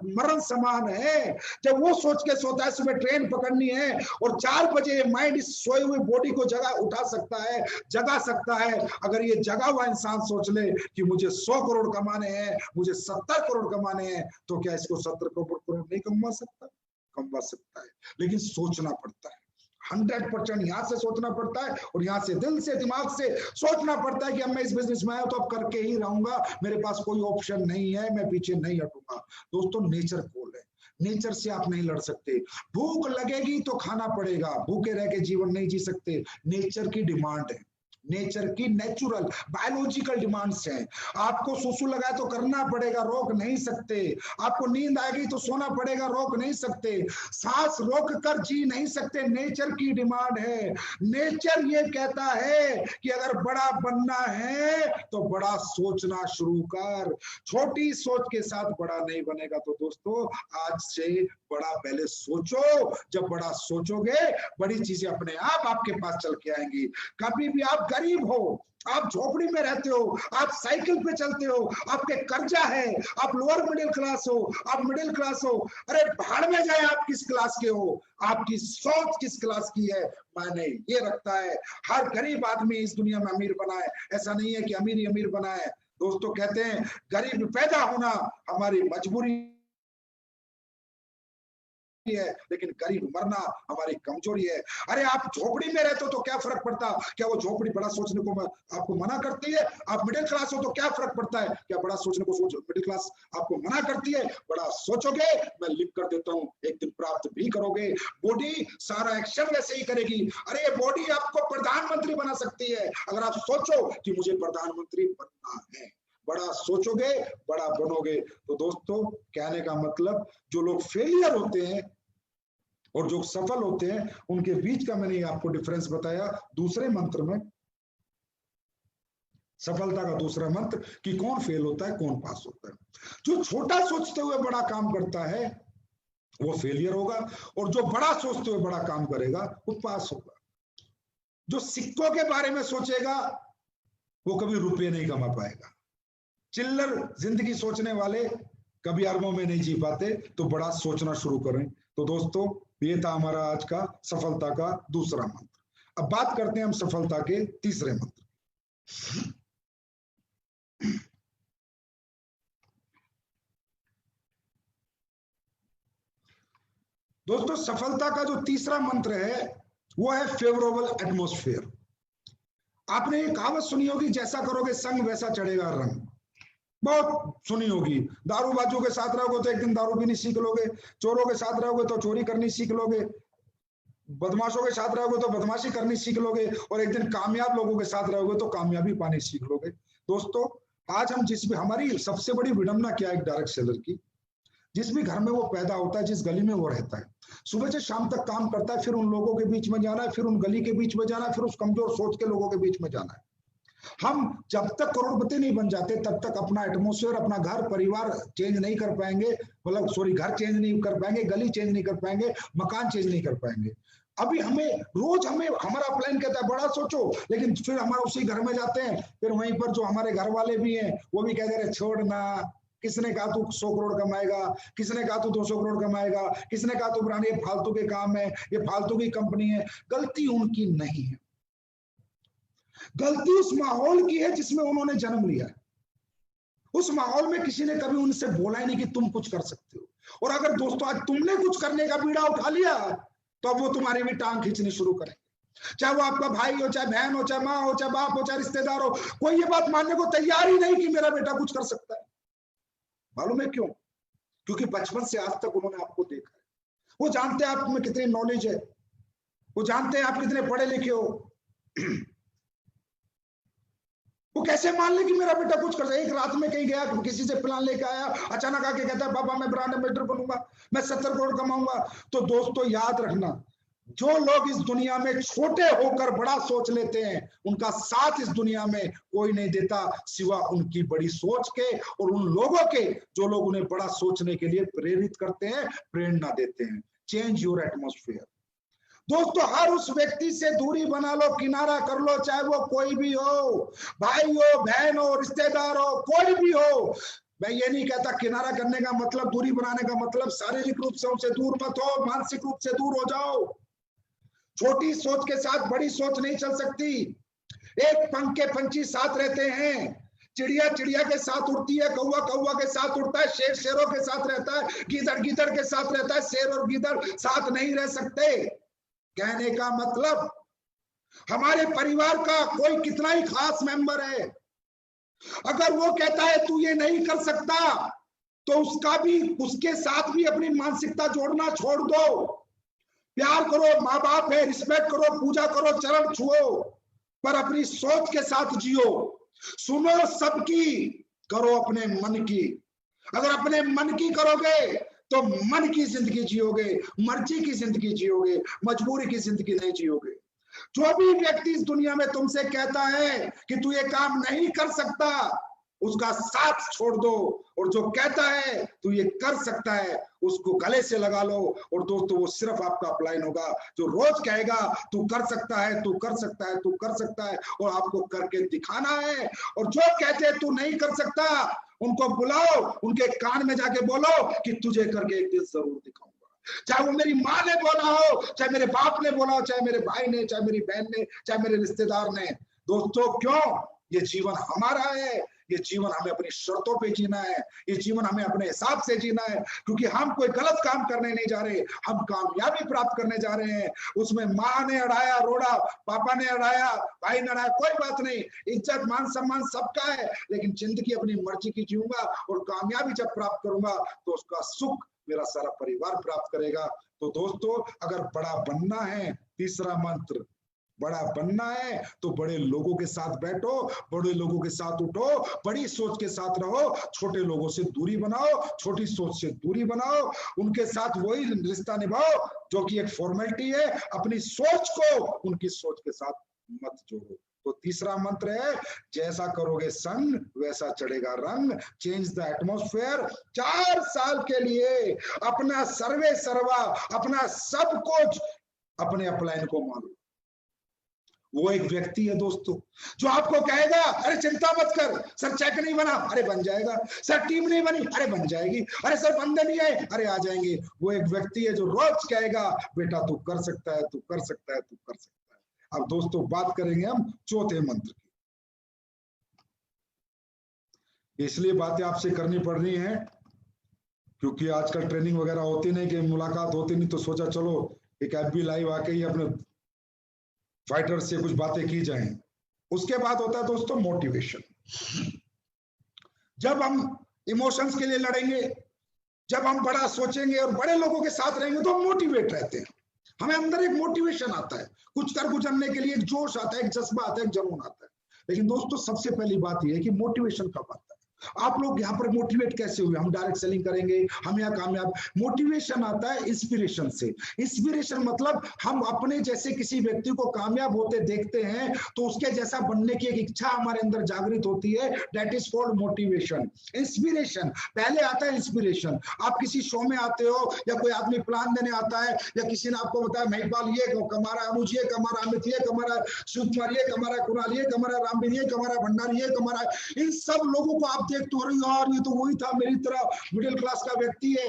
मरण समान है। जब वो सोच के सोता है सुबह ट्रेन पकड़नी है और 4 बजे माइंड इस सोए हुए बॉडी को उठा सकता है, जगा सकता है। अगर ये जगा हुआ इंसान सोच ले कि मुझे 100 करोड़ कमाने हैं, मुझे 70 करोड़ कमाने हैं, तो क्या इसको 70 करोड़ नहीं कमा सकता? कमा सकता है, लेकिन सोचना पड़ता है। 100% यहाँ से सोचना पड़ता है और यहाँ से दिल से दिमाग से सोचना पड़ता है कि अब मैं इस बिजनेस में आया तो अब करके ही रहूंगा, मेरे पास कोई ऑप्शन नहीं है, मैं पीछे नहीं हटूंगा। दोस्तों नेचर कॉल है, नेचर से आप नहीं लड़ सकते। भूख लगेगी तो खाना पड़ेगा, भूखे रह के जीवन नहीं जी सकते। नेचर की डिमांड है, नेचर की नेचुरल बायोलॉजिकल डिमांड्स हैं। आपको सुसु लगा तो करना पड़ेगा, रोक नहीं सकते। आपको नींद आएगी तो सोना पड़ेगा, रोक नहीं सकते। सांस रोक कर जी नहीं सकते, नेचर की डिमांड है। नेचर ये कहता है कि अगर बड़ा बनना है तो बड़ा सोचना शुरू कर, छोटी सोच के साथ बड़ा नहीं बनेगा। तो दोस्तों आज से बड़ा पहले सोचो, जब बड़ा सोचोगे बड़ी चीजें अपने आप आपके पास चल के आएंगी। कभी भी आप गरीब हो, आप झोपड़ी में रहते हो, आप साइकिल पे चलते हो, आपके कर्जा है, आप लोअर मिडिल क्लास हो, आप मिडिल क्लास हो, अरे भाड़ में जाए आप किस क्लास के हो, आपकी सोच किस क्लास की है मायने ये रखता है। हर गरीब आदमी इस दुनिया में अमीर बना है, ऐसा नहीं है कि अमीर ही अमीर बना है। दोस्तों कहते हैं गरीब पैदा होना हमारी मजबूरी है, लेकिन गरीब मरना हमारी कमजोरी है। अरे आप झोपड़ी में रहते हो तो क्या फर्क पड़ता? क्या वो झोपड़ी बड़ा सोचने को आपको मना करती है? आप मिडिल क्लास हो तो क्या फर्क पड़ता है? क्या बड़ा सोचने को मिडिल क्लास आपको मना करती है? बड़ा सोचोगे, मैं लिख कर देता हूं, एक दिन प्राप्त भी करोगे। बॉडी सारा एक्शन वैसे ही करेगी। अरे ये बॉडी आपको प्रधानमंत्री बना सकती है अगर आप सोचो कि मुझे प्रधानमंत्री बनना है। बड़ा सोचोगे बड़ा बनोगे। तो दोस्तों कहने का मतलब जो लोग फेलियर होते हैं और जो सफल होते हैं उनके बीच का मैंने आपको डिफरेंस बताया दूसरे मंत्र में, सफलता का दूसरा मंत्र कि कौन फेल होता है कौन पास होता है। जो छोटा सोचते हुए बड़ा काम करता है वो फेलियर होगा और जो बड़ा सोचते हुए बड़ा काम करेगा वो पास होगा। जो सिक्कों के बारे में सोचेगा वो कभी रुपये नहीं कमा पाएगा। चिल्लर जिंदगी सोचने वाले कभी अरबों में नहीं जी पाते। तो बड़ा सोचना शुरू करें। तो दोस्तों ये था हमारा आज का सफलता का दूसरा मंत्र। अब बात करते हैं हम सफलता के तीसरे मंत्र। दोस्तों सफलता का जो तीसरा मंत्र है वो है फेवरेबल एटमॉस्फेयर। आपने ये कहावत सुनी होगी, जैसा करोगे संग वैसा चढ़ेगा रंग। बहुत सुनी होगी। दारूबाजों के साथ रहोगे तो एक दिन दारू पीनी सीख लोगे, चोरों के साथ रहोगे तो चोरी करनी सीख लोगे, बदमाशों के साथ रहोगे तो बदमाशी करनी सीख लोगे और एक दिन कामयाब लोगों के साथ रहोगे तो कामयाबी पानी सीख लोगे। दोस्तों आज हम हमारी सबसे बड़ी विडंबना क्या है, एक डायरेक्ट सेलर की, जिस भी घर में वो पैदा होता है, जिस गली में वो रहता है, सुबह से शाम तक काम करता है, फिर उन लोगों के बीच में जाना है, फिर उन गली के बीच में जाना है, फिर उस कमजोर सोच के लोगों के बीच में जाना है। हम जब तक करोड़पति नहीं बन जाते तब तक अपना एटमॉस्फेयर, अपना घर परिवार चेंज नहीं कर पाएंगे, मतलब सॉरी घर चेंज नहीं कर पाएंगे, गली चेंज नहीं कर पाएंगे, मकान चेंज नहीं कर पाएंगे। अभी हमें रोज हमारा प्लान कहता है बड़ा सोचो, लेकिन फिर हमारा उसी घर में जाते हैं, फिर वहीं पर जो हमारे घर वाले भी हैं वो भी कहते रहे छोड़ना, किसने कहा तू 100 करोड़ कमाएगा, किसने कहा तू 200 करोड़ कमाएगा, किसने कहा तू पुरानी ये फालतू के काम है, ये फालतू की कंपनी है। गलती उनकी नहीं है। गलती उस माहौल की है जिसमें उन्होंने जन्म लिया है। उस माहौल में किसी ने कभी उनसे बोला ही नहीं कि तुम कुछ कर सकते हो। और अगर दोस्तों आज तुमने कुछ करने का बीड़ा उठा लिया तो अब वो तुम्हारी भी टांग खींचनी शुरू करेंगे। चाहे वो आपका भाई हो, चाहे बहन हो, चाहे माँ हो, चाहे बाप हो, चाहे रिश्तेदार हो, कोई ये बात मानने को तैयार ही नहीं कि मेरा बेटा कुछ कर सकता है। मालूम है क्यों? क्योंकि बचपन से आज तक उन्होंने आपको देखा है। वो जानते हैं आप में कितनी नॉलेज है, वो जानते हैं आप कितने पढ़े लिखे हो। वो कैसे मान ले कि मेरा बेटा कुछ कर सकता है? एक रात में कहीं गया, किसी से प्लान लेके आया, अचानक आके कहता है पापा मैं ब्रांड एम्बेसडर बनूंगा, मैं 70 करोड़ कमाऊंगा। तो दोस्तों याद रखना, जो लोग इस दुनिया में छोटे होकर बड़ा सोच लेते हैं, उनका साथ इस दुनिया में कोई नहीं देता सिवा उनकी बड़ी सोच के और उन लोगों के जो लोग उन्हें बड़ा सोचने के लिए प्रेरित करते हैं, प्रेरणा देते हैं। Change your atmosphere. दोस्तों हर उस व्यक्ति से दूरी बना लो, किनारा कर लो, चाहे वो कोई भी हो, भाई हो, बहन हो, रिश्तेदार हो, कोई भी हो। मैं ये नहीं कहता किनारा करने का मतलब, दूरी बनाने का मतलब शारीरिक रूप से उनसे दूर मत हो, मानसिक रूप से दूर हो जाओ। छोटी सोच के साथ बड़ी सोच नहीं चल सकती। एक पंख के पंछी साथ रहते हैं, चिड़िया चिड़िया के साथ उड़ती है, कौवा कौवा के साथ उड़ता है, शेर शेरों के साथ रहता है, गीदड़ गीदड़ के साथ रहता है। शेर और गीदड़ साथ नहीं रह सकते। कहने का मतलब हमारे परिवार का कोई कितना ही खास मेंबर है, अगर वो कहता है तू ये नहीं कर सकता, तो उसके साथ भी अपनी मानसिकता जोड़ना छोड़ दो। प्यार करो, माँ बाप है, रिस्पेक्ट करो, पूजा करो, चरण छुओ, पर अपनी सोच के साथ जियो। सुनो सबकी, करो अपने मन की। अगर अपने मन की करोगे तो मन की जिंदगी जियोगे, मर्जी की जिंदगी जियोगे, मजबूरी की जिंदगी नहीं जियोगे। जो भी व्यक्ति इस दुनिया में तुमसे कहता है कि तू ये काम नहीं कर सकता, उसका साथ छोड़ दो, और जो कहता है तू ये कर सकता है, उसको गले से लगा लो। और दोस्तों वो सिर्फ आपका अपलाइन होगा जो रोज कहेगा तू कर सकता है, तू कर सकता है, तू कर सकता है, और आपको करके दिखाना है। और जो कहते हैं तू नहीं कर सकता, उनको बुलाओ, उनके कान में जाके बोलो कि तुझे करके एक दिन जरूर दिखाऊंगा। चाहे वो मेरी माँ ने बोला हो, चाहे मेरे बाप ने बोला हो, चाहे मेरे भाई ने, चाहे मेरी बहन ने, चाहे मेरे रिश्तेदार ने। दोस्तों क्यों? ये जीवन हमारा है, ये जीवन हमें अपनी शर्तों पे जीना है, ये जीवन हमें अपने हिसाब से जीना है, क्योंकि हम कोई गलत काम करने नहीं जा रहे, हम कामयाबी प्राप्त करने जा रहे हैं। उसमें माँ ने अड़ाया रोड़ा, पापा ने अड़ाया, भाई ने अड़ाया, कोई बात नहीं, इज्जत मान सम्मान सबका है, लेकिन जिंदगी अपनी मर्जी की जीऊंगा, और कामयाबी जब प्राप्त करूंगा तो उसका सुख मेरा सारा परिवार प्राप्त करेगा। तो दोस्तों अगर बड़ा बनना है, तीसरा मंत्र, बड़ा बनना है तो बड़े लोगों के साथ बैठो, बड़े लोगों के साथ उठो, बड़ी सोच के साथ रहो, छोटे लोगों से दूरी बनाओ, छोटी सोच से दूरी बनाओ, उनके साथ वही रिश्ता निभाओ जो कि एक फॉर्मेलिटी है। अपनी सोच को उनकी सोच के साथ मत जोड़ो। तो तीसरा मंत्र है, जैसा करोगे संग वैसा चढ़ेगा रंग। Change the atmosphere. 4 साल के लिए अपना सर्वे सर्वा, अपना सब कुछ अपने अपलाइन को मानो। वो एक व्यक्ति है दोस्तों जो आपको कहेगा अरे चिंता मत कर, सर चेक नहीं बना, अरे बन जाएगा, सर टीम नहीं बनी, अरे बन जाएगी, अरे सर बंदे नहीं आए, अरे आ जाएंगे। वो एक व्यक्ति है जो रोज कहेगा बेटा तू कर सकता है, तू कर सकता है, तू कर सकता है। अब दोस्तों बात करेंगे हम चौथे मंत्र की। इसलिए बातें आपसे करनी पड़ रही हैं क्योंकि आजकल ट्रेनिंग वगैरह होती नहीं, कि मुलाकात होती नहीं, तो सोचा चलो एक एफबी लाइव आके ही अपने फाइटर से कुछ बातें की जाएं। उसके बाद होता है दोस्तों मोटिवेशन। जब हम इमोशंस के लिए लड़ेंगे, जब हम बड़ा सोचेंगे और बड़े लोगों के साथ रहेंगे तो हम मोटिवेट रहते हैं, हमें अंदर एक मोटिवेशन आता है, कुछ कर गुजरने के लिए एक जोश आता है, एक जज्बा आता है, एक जुनून आता है। लेकिन दोस्तों सबसे पहली बात यह है कि मोटिवेशन कब आता है। आप लोग यहाँ पर मोटिवेट कैसे हुए? हम डायरेक्ट सेलिंग करेंगे, हम यहाँ कामयाब। मोटिवेशन आता है इंस्पिरेशन से। इंस्पिरेशन मतलब हम अपने जैसे किसी व्यक्ति को कामयाब होते देखते हैं तो उसके जैसा बनने की एक इच्छा हमारे अंदर जागृत होती है, that is called motivation. Inspiration पहले आता है। इंस्पिरेशन आप किसी शो में आते हो या कोई आदमी प्लान देने आता है या किसी ने आपको बताया महिपाल ये कमा रहा है, अनुज ये कमा रहा है, अमित ये कमा रहा है, शिव कुमार ये कमा रहा है, कुणाल ये कमा रहा है, रामवीर ये कमा रहा है, भंडारी ये कमा रहा है। इन सब लोगों को आप देखते हो यार ये तो वही था, मेरी तरह मिडिल क्लास का व्यक्ति है,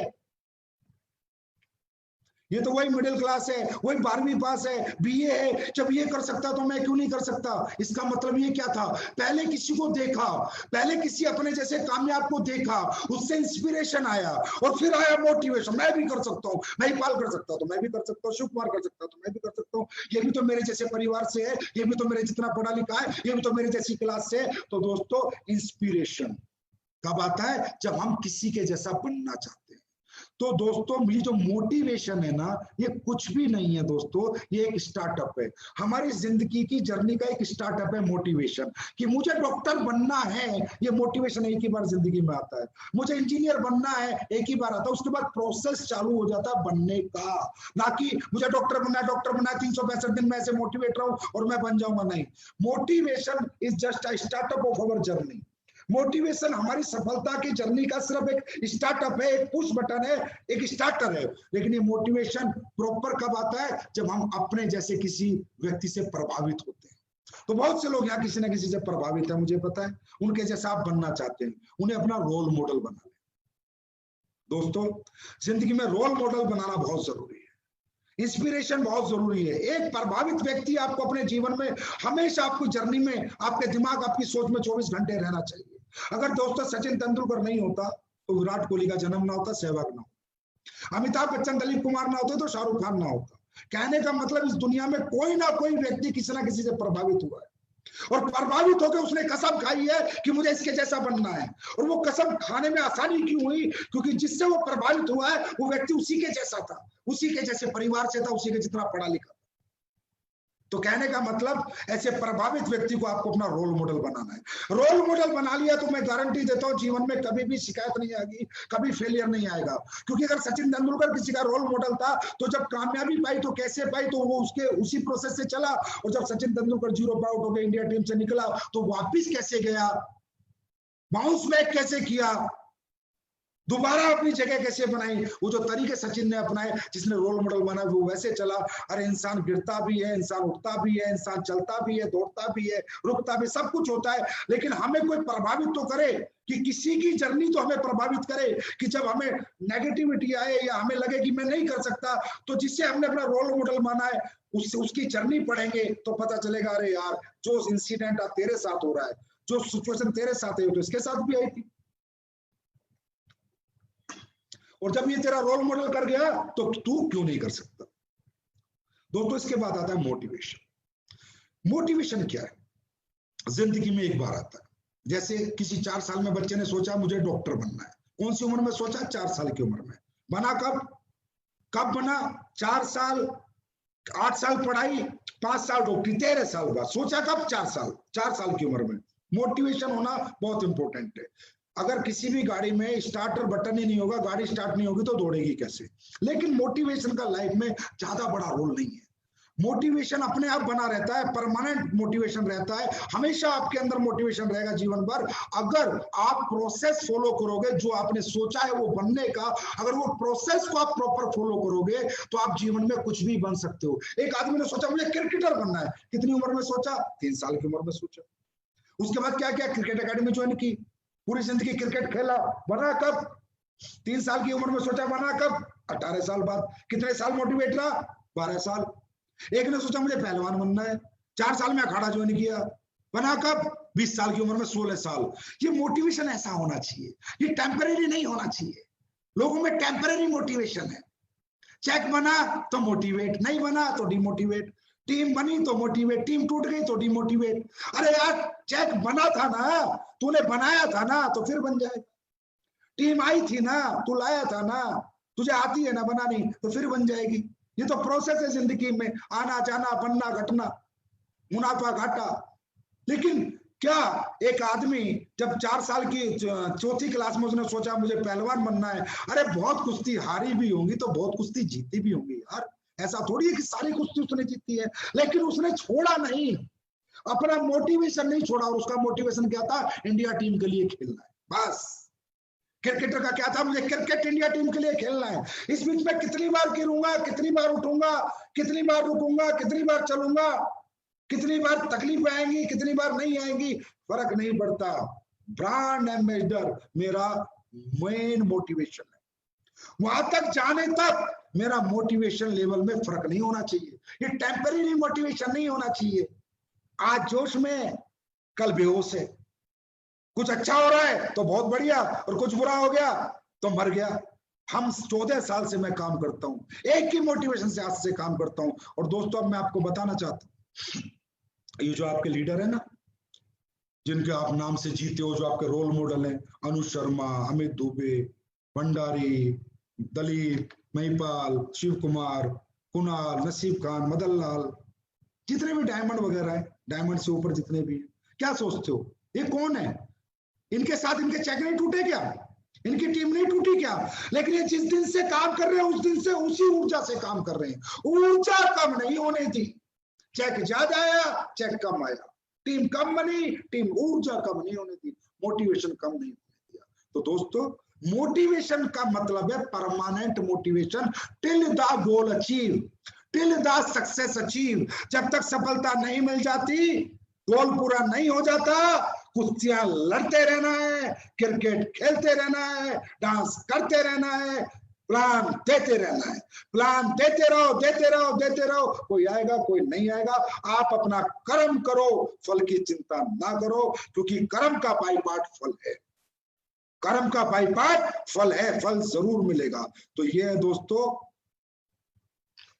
ये तो वही मिडिल क्लास है, वही 12वीं पास है, बीए है, जब ये कर सकता तो मैं क्यों नहीं कर सकता। इसका मतलब ये क्या था, पहले किसी को देखा, पहले किसी अपने जैसे कामयाब को देखा, उससे इंस्पिरेशन आया और फिर आया मोटिवेशन, मैं भी कर सकता हूँ, महिपाल कर सकता हूँ तो मैं भी कर सकता हूँ, शिव कुमार कर सकता हूँ तो मैं भी कर सकता हूँ, ये भी तो मेरे जैसे परिवार से है, ये भी तो मेरे जितना पढ़ा लिखा है, ये भी तो मेरे जैसी क्लास से है। तो दोस्तों इंस्पिरेशन कब आता है, जब हम किसी के जैसा बनना चाहते हैं। तो दोस्तों ये जो मोटिवेशन है ना, ये कुछ भी नहीं है दोस्तों, ये एक स्टार्टअप है, हमारी जिंदगी की जर्नी का एक स्टार्टअप है मोटिवेशन। कि मुझे डॉक्टर बनना है, ये मोटिवेशन एक ही बार जिंदगी में आता है। मुझे इंजीनियर बनना है, एक ही बार आता है, उसके बाद प्रोसेस चालू हो जाता है बनने का। ना कि मुझे डॉक्टर बनना है, डॉक्टर बनना है, 365 दिन में ऐसे मोटिवेट रहूं और मैं बन जाऊंगा, नहीं। Motivation is just a startup of our journey. Motivation हमारी सफलता की जर्नी का सिर्फ एक स्टार्टअप है, एक पुश बटन है, एक स्टार्टर है। लेकिन ये मोटिवेशन प्रॉपर कब आता है, जब हम अपने जैसे किसी व्यक्ति से प्रभावित होते हैं। तो बहुत से लोग यहाँ किसी ना किसी से प्रभावित है, मुझे पता है, उनके जैसा आप बनना चाहते हैं, उन्हें अपना रोल मॉडल बना लें। दोस्तों जिंदगी में रोल मॉडल बनाना बहुत जरूरी है, इंस्पिरेशन बहुत जरूरी है। एक प्रभावित व्यक्ति आपको अपने जीवन में हमेशा आपकी जर्नी में, आपके दिमाग, आपकी सोच में 24 घंटे रहना चाहिए। अगर दोस्तों सचिन तेंदुलकर नहीं होता तो विराट कोहली का जन्म ना होता, सहवाग ना होता, अमिताभ बच्चन, दिलीप कुमार ना होते तो शाहरुख खान ना होता। कहने का मतलब इस दुनिया में कोई ना कोई व्यक्ति किसी ना किसी से प्रभावित हुआ है, और प्रभावित होकर उसने कसम खाई है कि मुझे इसके जैसा बनना है। और वो कसम खाने में आसानी क्यों हुई, क्योंकि जिससे वो प्रभावित हुआ है वो व्यक्ति उसी के जैसा था, उसी के जैसे परिवार से था, उसी के जितना पढ़ा लिखा। तो कहने का मतलब ऐसे प्रभावित व्यक्ति को आपको अपना रोल मॉडल बनाना है। रोल मॉडल बना लिया तो मैं गारंटी देता हूं जीवन में कभी भी शिकायत नहीं आएगी, कभी फेलियर नहीं आएगा। क्योंकि अगर सचिन तेंदुलकर किसी का रोल मॉडल था तो जब कामयाबी पाई तो कैसे पाई, तो वो उसके उसी प्रोसेस से चला। और जब सचिन तेंदुलकर 0 पर आउट हो गए, इंडिया टीम से निकला, तो वापिस कैसे गया, बाउंस बैक कैसे किया, दोबारा अपनी जगह कैसे बनाई। वो जो तरीके सचिन ने अपनाए, जिसने रोल मॉडल बना, वो वैसे चला। अरे इंसान गिरता भी है, इंसान उठता भी है, इंसान चलता भी है, दौड़ता भी है, रुकता भी, सब कुछ होता है। लेकिन हमें कोई प्रभावित तो करे, कि किसी की जर्नी तो हमें प्रभावित करे, कि जब हमें नेगेटिविटी आए या हमें लगे कि मैं नहीं कर सकता, तो जिससे हमने अपना रोल मॉडल माना है उससे उसकी जर्नी पढ़ेंगे तो पता चलेगा, अरे यार जो इंसिडेंट तेरे साथ हो रहा है, जो सिचुएशन तेरे साथ है, तो इसके साथ भी आई थी। और जब ये तेरा रोल मॉडल कर गया तो तू क्यों नहीं कर सकता। दोस्तों इसके बाद आता है मोटिवेशन। मोटिवेशन क्या है, जिंदगी में एक बार आता है। जैसे किसी 4 साल में बच्चे ने सोचा मुझे डॉक्टर बनना है। कौन सी उम्र में सोचा, 4 साल की उम्र में। बना कब बना, 4 साल, 8 साल पढ़ाई, 5 साल डॉक्टरी, 13 साल बाद सोचा कब, 4 साल की उम्र में। मोटिवेशन होना बहुत इंपॉर्टेंट है। अगर किसी भी गाड़ी में स्टार्टर बटन ही नहीं होगा, गाड़ी स्टार्ट नहीं होगी तो दौड़ेगी कैसे। लेकिन मोटिवेशन का लाइफ में ज्यादा बड़ा रोल नहीं है। मोटिवेशन अपने आप बना रहता है, परमानेंट मोटिवेशन रहता है, हमेशा आपके अंदर मोटिवेशन रहेगा जीवन भर। अगर आप प्रोसेस फॉलो करोगे जो आपने सोचा है वो बनने का, अगर वो प्रोसेस को आप प्रॉपर फॉलो करोगे तो आप जीवन में कुछ भी बन सकते हो। एक आदमी ने सोचा मुझे क्रिकेटर बनना है, कितनी उम्र में सोचा, 3 साल की उम्र में सोचा। उसके बाद क्या किया, क्रिकेट अकेडमी ज्वाइन की, पूरी जिंदगी क्रिकेट खेला। बना कब, 3 साल की उम्र में सोचा, बना कब, 18 साल बाद। कितने साल मोटिवेट रहा, 12 साल। एक ने सोचा मुझे पहलवान बनना है, 4 साल में अखाड़ा ज्वाइन किया। बना कब, 20 साल की उम्र में, 16 साल। ये मोटिवेशन ऐसा होना चाहिए, ये टेम्परेरी नहीं होना चाहिए। लोगों में टेम्परेरी मोटिवेशन है। चेक बना तो मोटिवेट, नहीं बना तो डिमोटिवेट। टीम बनी तो मोटिवेट, टीम टूट गई तो डिमोटिवेट। अरे यार चेक बना था ना, तूने बनाया था ना, तो फिर बन जाएगा। टीम आई थी ना, तू लाया था ना, तुझे आती है ना बनानी, तो फिर बन जाएगी। ये तो प्रोसेस है जिंदगी में, आना जाना, बनना घटना, मुनाफा घाटा। लेकिन क्या एक आदमी जब 4 साल की 4थी क्लास में उसने सोचा मुझे पहलवान बनना है, अरे बहुत कुश्ती हारी भी होंगी तो बहुत कुश्ती जीती भी होंगी यार। ऐसा थोड़ी है कि सारी कुश्ती उसने जीती है, लेकिन उसने छोड़ा नहीं, अपना मोटिवेशन नहीं छोड़ा। और उसका मोटिवेशन क्या था, इंडिया टीम के लिए खेलना है, बस। क्रिकेटर का क्या था, मुझे क्रिकेट इंडिया टीम के लिए खेलना है। इस बीच में कितनी बार गिरूंगा, कितनी बार उठूंगा, कितनी बार रुकूंगा, कितनी बार चलूंगा, कितनी बार तकलीफ आएंगी, कितनी बार नहीं आएंगी, फर्क नहीं पड़ता। ब्रांड एम्बेसडर मेरा मेन मोटिवेशन है। वहां तक जाने तक मेरा मोटिवेशन लेवल में फर्क नहीं होना चाहिए। ये टेम्पररी मोटिवेशन नहीं होना चाहिए। आज जोश में, कल बेहोश है। कुछ अच्छा हो रहा है तो बहुत बढ़िया, और कुछ बुरा हो गया तो मर गया। हम 14 साल से मैं काम करता हूं, एक ही मोटिवेशन से आज से काम करता हूं। और दोस्तों, अब मैं आपको बताना चाहता हूं, ये जो आपके लीडर है ना, जिनके आप नाम से जीते हो, जो आपके रोल मॉडल हैं, अनुज शर्मा, अमित दुबे, भंडारी, दलीप, महिपाल, शिव कुमार, कुणाल, नसीब खान, मदन लाल, जितने भी डायमंड वगैरह है, डायमंड से ऊपर जितने भी हैं, क्या सोचते हो ये कौन है? इनके साथ इनके चेक नहीं टूटे क्या? इनकी टीम नहीं टूटी क्या? लेकिन ये जिस दिन से काम कर रहे हैं, उस दिन से उसी ऊर्जा से काम कर रहे हैं। ऊर्जा कम नहीं होने दी। चेक ज्यादा आया, चेक कम आया, टीम कम बनी, टीम ऊर्जा कम नहीं होने दी, मोटिवेशन कम नहीं होने दिया। तो दोस्तों, मोटिवेशन का मतलब है permanent motivation till the goal achieve, till the success achieve. जब तक सफलता नहीं मिल जाती, गोल पूरा नहीं हो जाता, कुश्तियां लड़ते रहना है, क्रिकेट खेलते रहना है, डांस करते रहना है, प्लान देते रहना है। प्लान देते रहो, देते रहो, देते रहो, कोई आएगा कोई नहीं आएगा। आप अपना कर्म करो, फल की चिंता ना करो, क्योंकि कर्म का बाई पार्ट फल है। कर्म का बाई पार्ट फल है, फल जरूर मिलेगा। तो ये है दोस्तों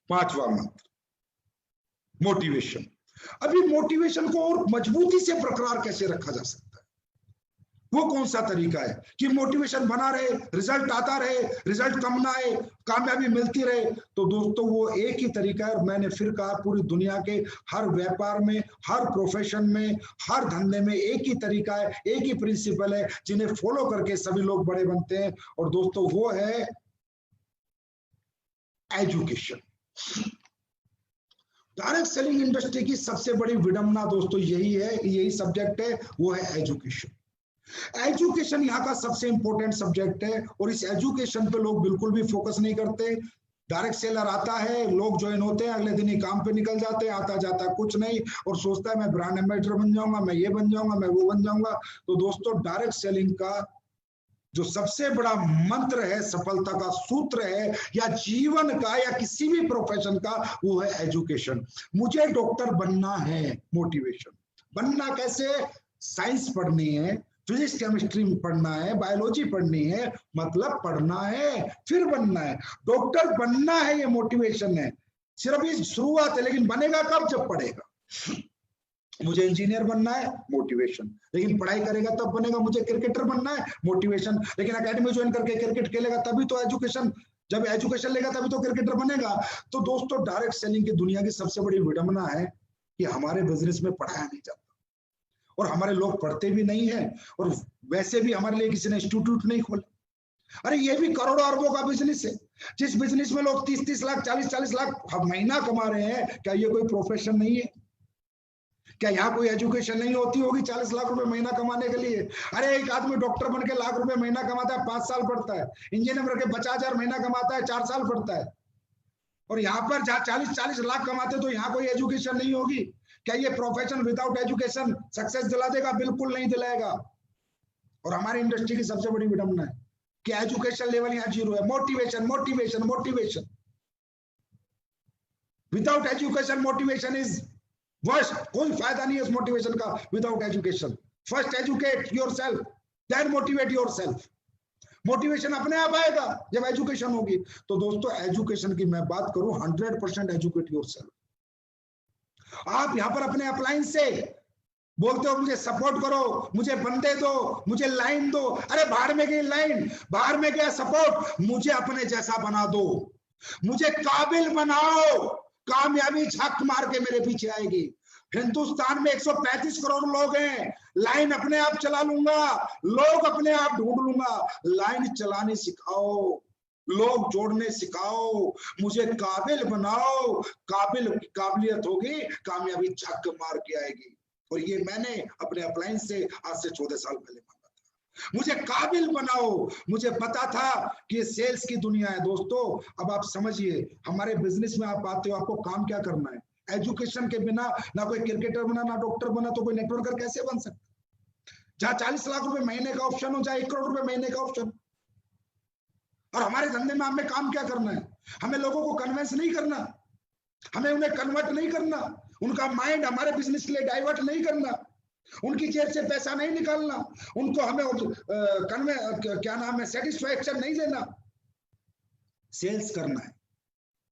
5वां मंत्र, मोटिवेशन। अभी मोटिवेशन को और मजबूती से बरकरार कैसे रखा जा सकता है, वो कौन सा तरीका है कि मोटिवेशन बना रहे, रिजल्ट आता रहे, रिजल्ट कम ना आए, कामयाबी मिलती रहे? तो दोस्तों, वो एक ही तरीका है। और मैंने फिर कहा, पूरी दुनिया के हर व्यापार में, हर प्रोफेशन में, हर धंधे में एक ही तरीका है, एक ही प्रिंसिपल है, जिन्हें फॉलो करके सभी लोग बड़े बनते हैं। और दोस्तों, वो है एजुकेशन। डायरेक्ट सेलिंग इंडस्ट्री की सबसे बड़ी विडंबना दोस्तों यही है, यही सब्जेक्ट है, वो है एजुकेशन। एजुकेशन यहाँ का सबसे इंपॉर्टेंट सब्जेक्ट है, और इस एजुकेशन पे लोग बिल्कुल भी फोकस नहीं करते। डायरेक्ट सेलर आता है, लोग ज्वाइन होते हैं, अगले दिन ही काम पे निकल जाते हैं, आता जाता कुछ नहीं, और सोचता है मैं ब्रांड एम्बेसडर बन जाऊंगा, मैं ये बन जाऊंगा, मैं वो बन जाऊंगा। तो दोस्तों, डायरेक्ट सेलिंग का जो सबसे बड़ा मंत्र है, सफलता का सूत्र है, या जीवन का या किसी भी प्रोफेशन का, वो है एजुकेशन। मुझे डॉक्टर बनना है, मोटिवेशन। बनना कैसे? साइंस पढ़नी है, फिजिक्स केमिस्ट्री पढ़ना है, बायोलॉजी पढ़नी है, मतलब पढ़ना है फिर बनना है। डॉक्टर बनना है, ये मोटिवेशन है। सिर्फ ये शुरुआत है, लेकिन बनेगा कब? जब पढ़ेगा। मुझे इंजीनियर बनना है, मोटिवेशन, लेकिन पढ़ाई करेगा तब बनेगा। मुझे क्रिकेटर बनना है, मोटिवेशन, लेकिन एकेडमी ज्वाइन करके क्रिकेट खेलेगा तभी तो एजुकेशन, जब एजुकेशन लेगा तभी तो क्रिकेटर बनेगा। तो दोस्तों, डायरेक्ट सेलिंग की दुनिया की सबसे बड़ी विडंबना है कि हमारे बिजनेस में पढ़ाया नहीं जाता, और हमारे लोग पढ़ते भी नहीं है, और वैसे भी हमारे लिए किसी ने इंस्टीट्यूट नहीं खोला। अरे ये भी करोड़ों अरबों का बिजनेस है। जिस बिजनेस में लोग 30-30 लाख, 40-40 लाख महीना कमा रहे हैं, क्या ये कोई प्रोफेशन नहीं है? क्या यहाँ कोई एजुकेशन नहीं होती होगी 40 लाख रुपए महीना कमाने के लिए? अरे एक आदमी डॉक्टर बन के लाख रुपए महीना कमाता है, 5 साल पढ़ता है। इंजीनियर बन के 50,000 महीना कमाता है, 4 साल पढ़ता है। और यहाँ पर जहाँ 40-40 लाख कमाते, तो यहाँ कोई एजुकेशन नहीं होगी। क्या ये प्रोफेशन विदाउट एजुकेशन सक्सेस दिला देगा? बिल्कुल नहीं दिलाएगा। और हमारी इंडस्ट्री की सबसे बड़ी विडंबना है कि एजुकेशन लेवल यहाँ 0 है। Motivation, motivation, motivation, without education motivation is worst. कोई फायदा नहीं है इस मोटिवेशन का without education. First educate yourself, then motivate yourself. Motivation अपने आप आएगा जब एजुकेशन होगी। तो दोस्तों, एजुकेशन की मैं बात करूं, 100% एजुकेट योरसेल्फ। आप यहां पर अपने अपलाइन से बोलते हो मुझे सपोर्ट करो, मुझे बंदे दो, मुझे लाइन दो। अरे बाहर में गई लाइन, बाहर में गया सपोर्ट, मुझे अपने जैसा बना दो, मुझे काबिल बनाओ। कामयाबी झक मार के मेरे पीछे आएगी। हिंदुस्तान में 135 करोड़ लोग हैं, लाइन अपने आप चला लूंगा, लोग अपने आप ढूंढ लूंगा। लाइन चलाने सिखाओ, लोग जोड़ने सिखाओ, मुझे काबिल बनाओ। काबिलियत होगी, कामयाबी झक मार के आएगी। और ये मैंने अपने अपलाइन से आज से 14 साल पहले मांगा था। मुझे काबिल बनाओ। मुझे पता था कि ये सेल्स की दुनिया है। दोस्तों, अब आप समझिए, हमारे बिजनेस में आप आते हो, आपको काम क्या करना है? एजुकेशन के बिना ना कोई क्रिकेटर बना, ना डॉक्टर बना, तो कोई नेटवर्कर कैसे बन सकता? जहां 40 लाख रुपए महीने का ऑप्शन हो, जहां 1 करोड़ रुपए महीने का ऑप्शन। और हमारे धंधे में हमें काम क्या करना है? हमें लोगों को कन्विंस नहीं करना, हमें उन्हें कन्वर्ट नहीं करना, उनका माइंड हमारे बिजनेस के लिए डाइवर्ट नहीं करना, उनकी जेब से पैसा नहीं निकालना, उनको हमें क्या नाम है, सेटिस्फैक्शन नहीं देना, सेल्स करना है।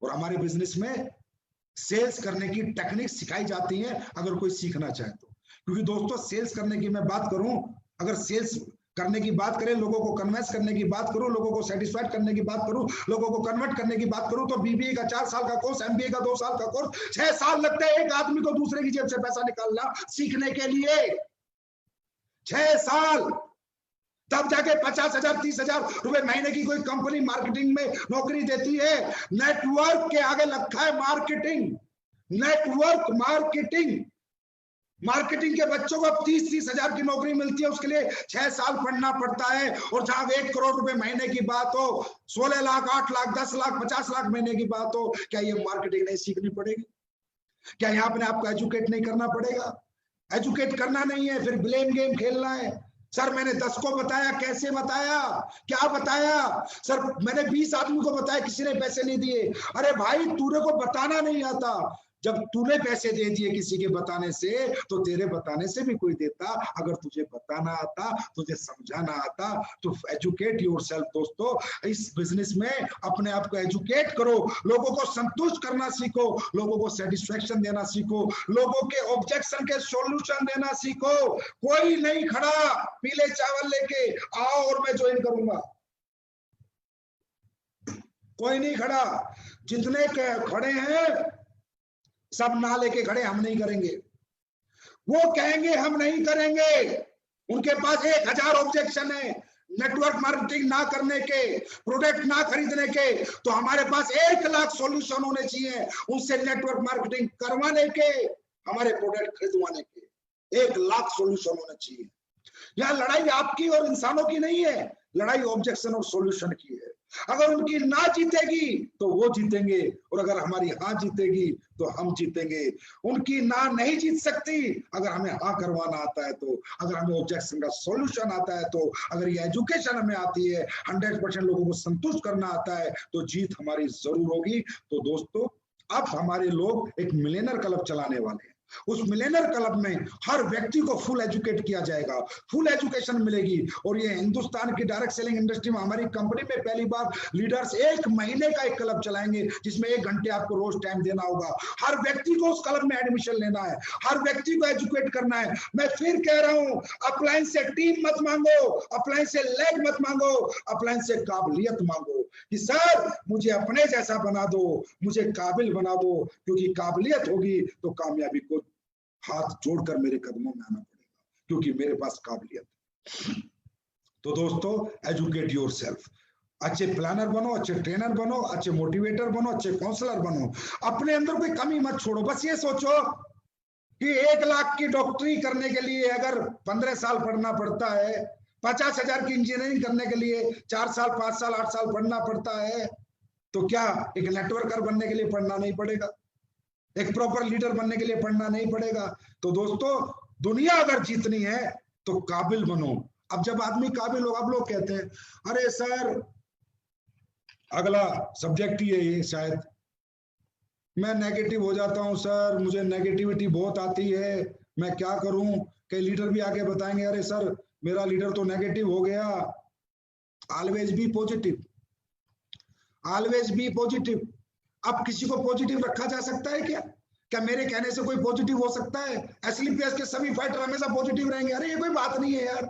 और हमारे बिजनेस में सेल्स करने की टेक्निक सिखाई जाती है अगर कोई सीखना चाहे तो। क्योंकि दोस्तों सेल्स करने की मैं बात करूं, अगर सेल्स करने की बात करें, लोगों को कन्विंस करने की बात करूं, लोगों को सेटिस्फाइड करने की बात करूं, लोगों को कन्वर्ट करने की बात करूं, तो बीबीए का 4 साल का कोर्स, एमबीए का 2 साल का कोर्स, 6 साल लगते हैं एक आदमी को दूसरे की जेब से पैसा निकालना सीखने के लिए। 6 साल, तब जाके 50,000 30,000 रुपए महीने की कोई कंपनी मार्केटिंग में नौकरी देती है। नेटवर्क के आगे रखा है मार्केटिंग, नेटवर्क मार्केटिंग। मार्केटिंग के बच्चों को 30,000 की नौकरी मिलती है, उसके लिए 6 साल पढ़ना पड़ता है। और जहां 1 करोड़ रुपए महीने की बात हो, 16 लाख 8 लाख 10 लाख 50 लाख महीने की बात हो, क्या ये मार्केटिंग नहीं सीखनी पड़ेगी? क्या यहाँ अपने आपको एजुकेट नहीं करना पड़ेगा? एजुकेट करना नहीं है, फिर ब्लेम गेम खेलना है। सर मैंने 10 को बताया, कैसे बताया, क्या बताया? सर मैंने 20 आदमी को बताया, किसी ने पैसे नहीं दिए। अरे भाई तूने को बताना नहीं आता। जब तूने पैसे दे दिए किसी के बताने से, तो तेरे बताने से भी कोई देता। अगर तुझे बताना आता, तुझे समझाना आता, तो एजुकेट योरसेल्फ। दोस्तों इस बिजनेस में अपने आप को एजुकेट करो, लोगों को संतुष्ट करना सीखो, लोगों को सेटिस्फेक्शन देना सीखो, लोगों के ऑब्जेक्शन के सॉल्यूशन देना सीखो। कोई नहीं खड़ा पीले चावल लेके आओ और मैं ज्वाइन करूंगा, कोई नहीं खड़ा। जितने खड़े हैं सब ना लेके खड़े, हम नहीं करेंगे। वो कहेंगे हम नहीं करेंगे, उनके पास 1000 ऑब्जेक्शन है नेटवर्क मार्केटिंग ना करने के, प्रोडक्ट ना खरीदने के। तो हमारे पास 1 लाख सॉल्यूशन होने चाहिए उनसे नेटवर्क मार्केटिंग करवाने के, हमारे प्रोडक्ट खरीदवाने के। 1 लाख सॉल्यूशन होने चाहिए। यहाँ लड़ाई आपकी और इंसानों की नहीं है, लड़ाई ऑब्जेक्शन और सॉल्यूशन की है। अगर उनकी ना जीतेगी तो वो जीतेंगे, और अगर हमारी हाँ जीतेगी तो हम जीतेंगे। उनकी ना नहीं जीत सकती अगर हमें हाँ करवाना आता है तो, अगर हमें ऑब्जेक्शन का सॉल्यूशन आता है तो, अगर ये एजुकेशन हमें आती है, 100% लोगों को संतुष्ट करना आता है, तो जीत हमारी जरूर होगी। तो दोस्तों अब हमारे लोग एक मिलियनर क्लब चलाने वाले हैं। उस मिलियनर क्लब में हर व्यक्ति को फुल एजुकेट किया जाएगा, फुल एजुकेशन मिलेगी। और ये हिंदुस्तान की डायरेक्ट सेलिंग इंडस्ट्री में हमारी कंपनी में पहली बार लीडर्स 1 महीने का एक क्लब चलाएंगे, जिसमें 1 घंटे आपको रोज टाइम देना होगा। हर व्यक्ति को उस क्लब में एडमिशन लेना है, हर व्यक्ति को एजुकेट करना है। मैं फिर कह रहा हूं, अपलाइन से टीम मत मांगो, अपलाइन से लेग मत मांगो, अपलाइन से काबिलियत मांगो कि सर मुझे अपने जैसा बना दो, मुझे काबिल बना दो। क्योंकि काबिलियत होगी तो कामयाबी को हाथ जोड़कर मेरे कदमों में आना पड़ेगा, क्योंकि मेरे पास काबिलियत है। तो दोस्तों एजुकेट योरसेल्फ, अच्छे प्लानर बनो, अच्छे ट्रेनर बनो, अच्छे मोटिवेटर बनो, अच्छे काउंसलर बनो। अपने अंदर कोई कमी मत छोड़ो। बस ये सोचो कि 1 लाख की डॉक्टरी करने के लिए अगर 15 साल पढ़ना पड़ता है, 50,000 की इंजीनियरिंग करने के लिए 4 साल 5 साल 8 साल पढ़ना पड़ता है, तो क्या एक नेटवर्कर बनने के लिए पढ़ना नहीं पड़ेगा? एक प्रॉपर लीडर बनने के लिए पढ़ना नहीं पड़ेगा? तो दोस्तों दुनिया अगर जीतनी है तो काबिल बनो। अब जब आदमी काबिल हो, आप लोग कहते हैं अरे सर अगला सब्जेक्ट ही है ये, शायद मैं नेगेटिव हो जाता हूं सर, मुझे नेगेटिविटी बहुत आती है, मैं क्या करूं? कई लीडर भी आके बताएंगे अरे सर मेरा लीडर तो नेगेटिव हो गया। Always be positive, always be positive. अब किसी को पॉजिटिव रखा जा सकता है क्या? क्या मेरे कहने से कोई पॉजिटिव हो सकता है? एसलीपीएस के सभी फाइटर हमेशा पॉजिटिव रहेंगे? अरे ये कोई बात नहीं है यार,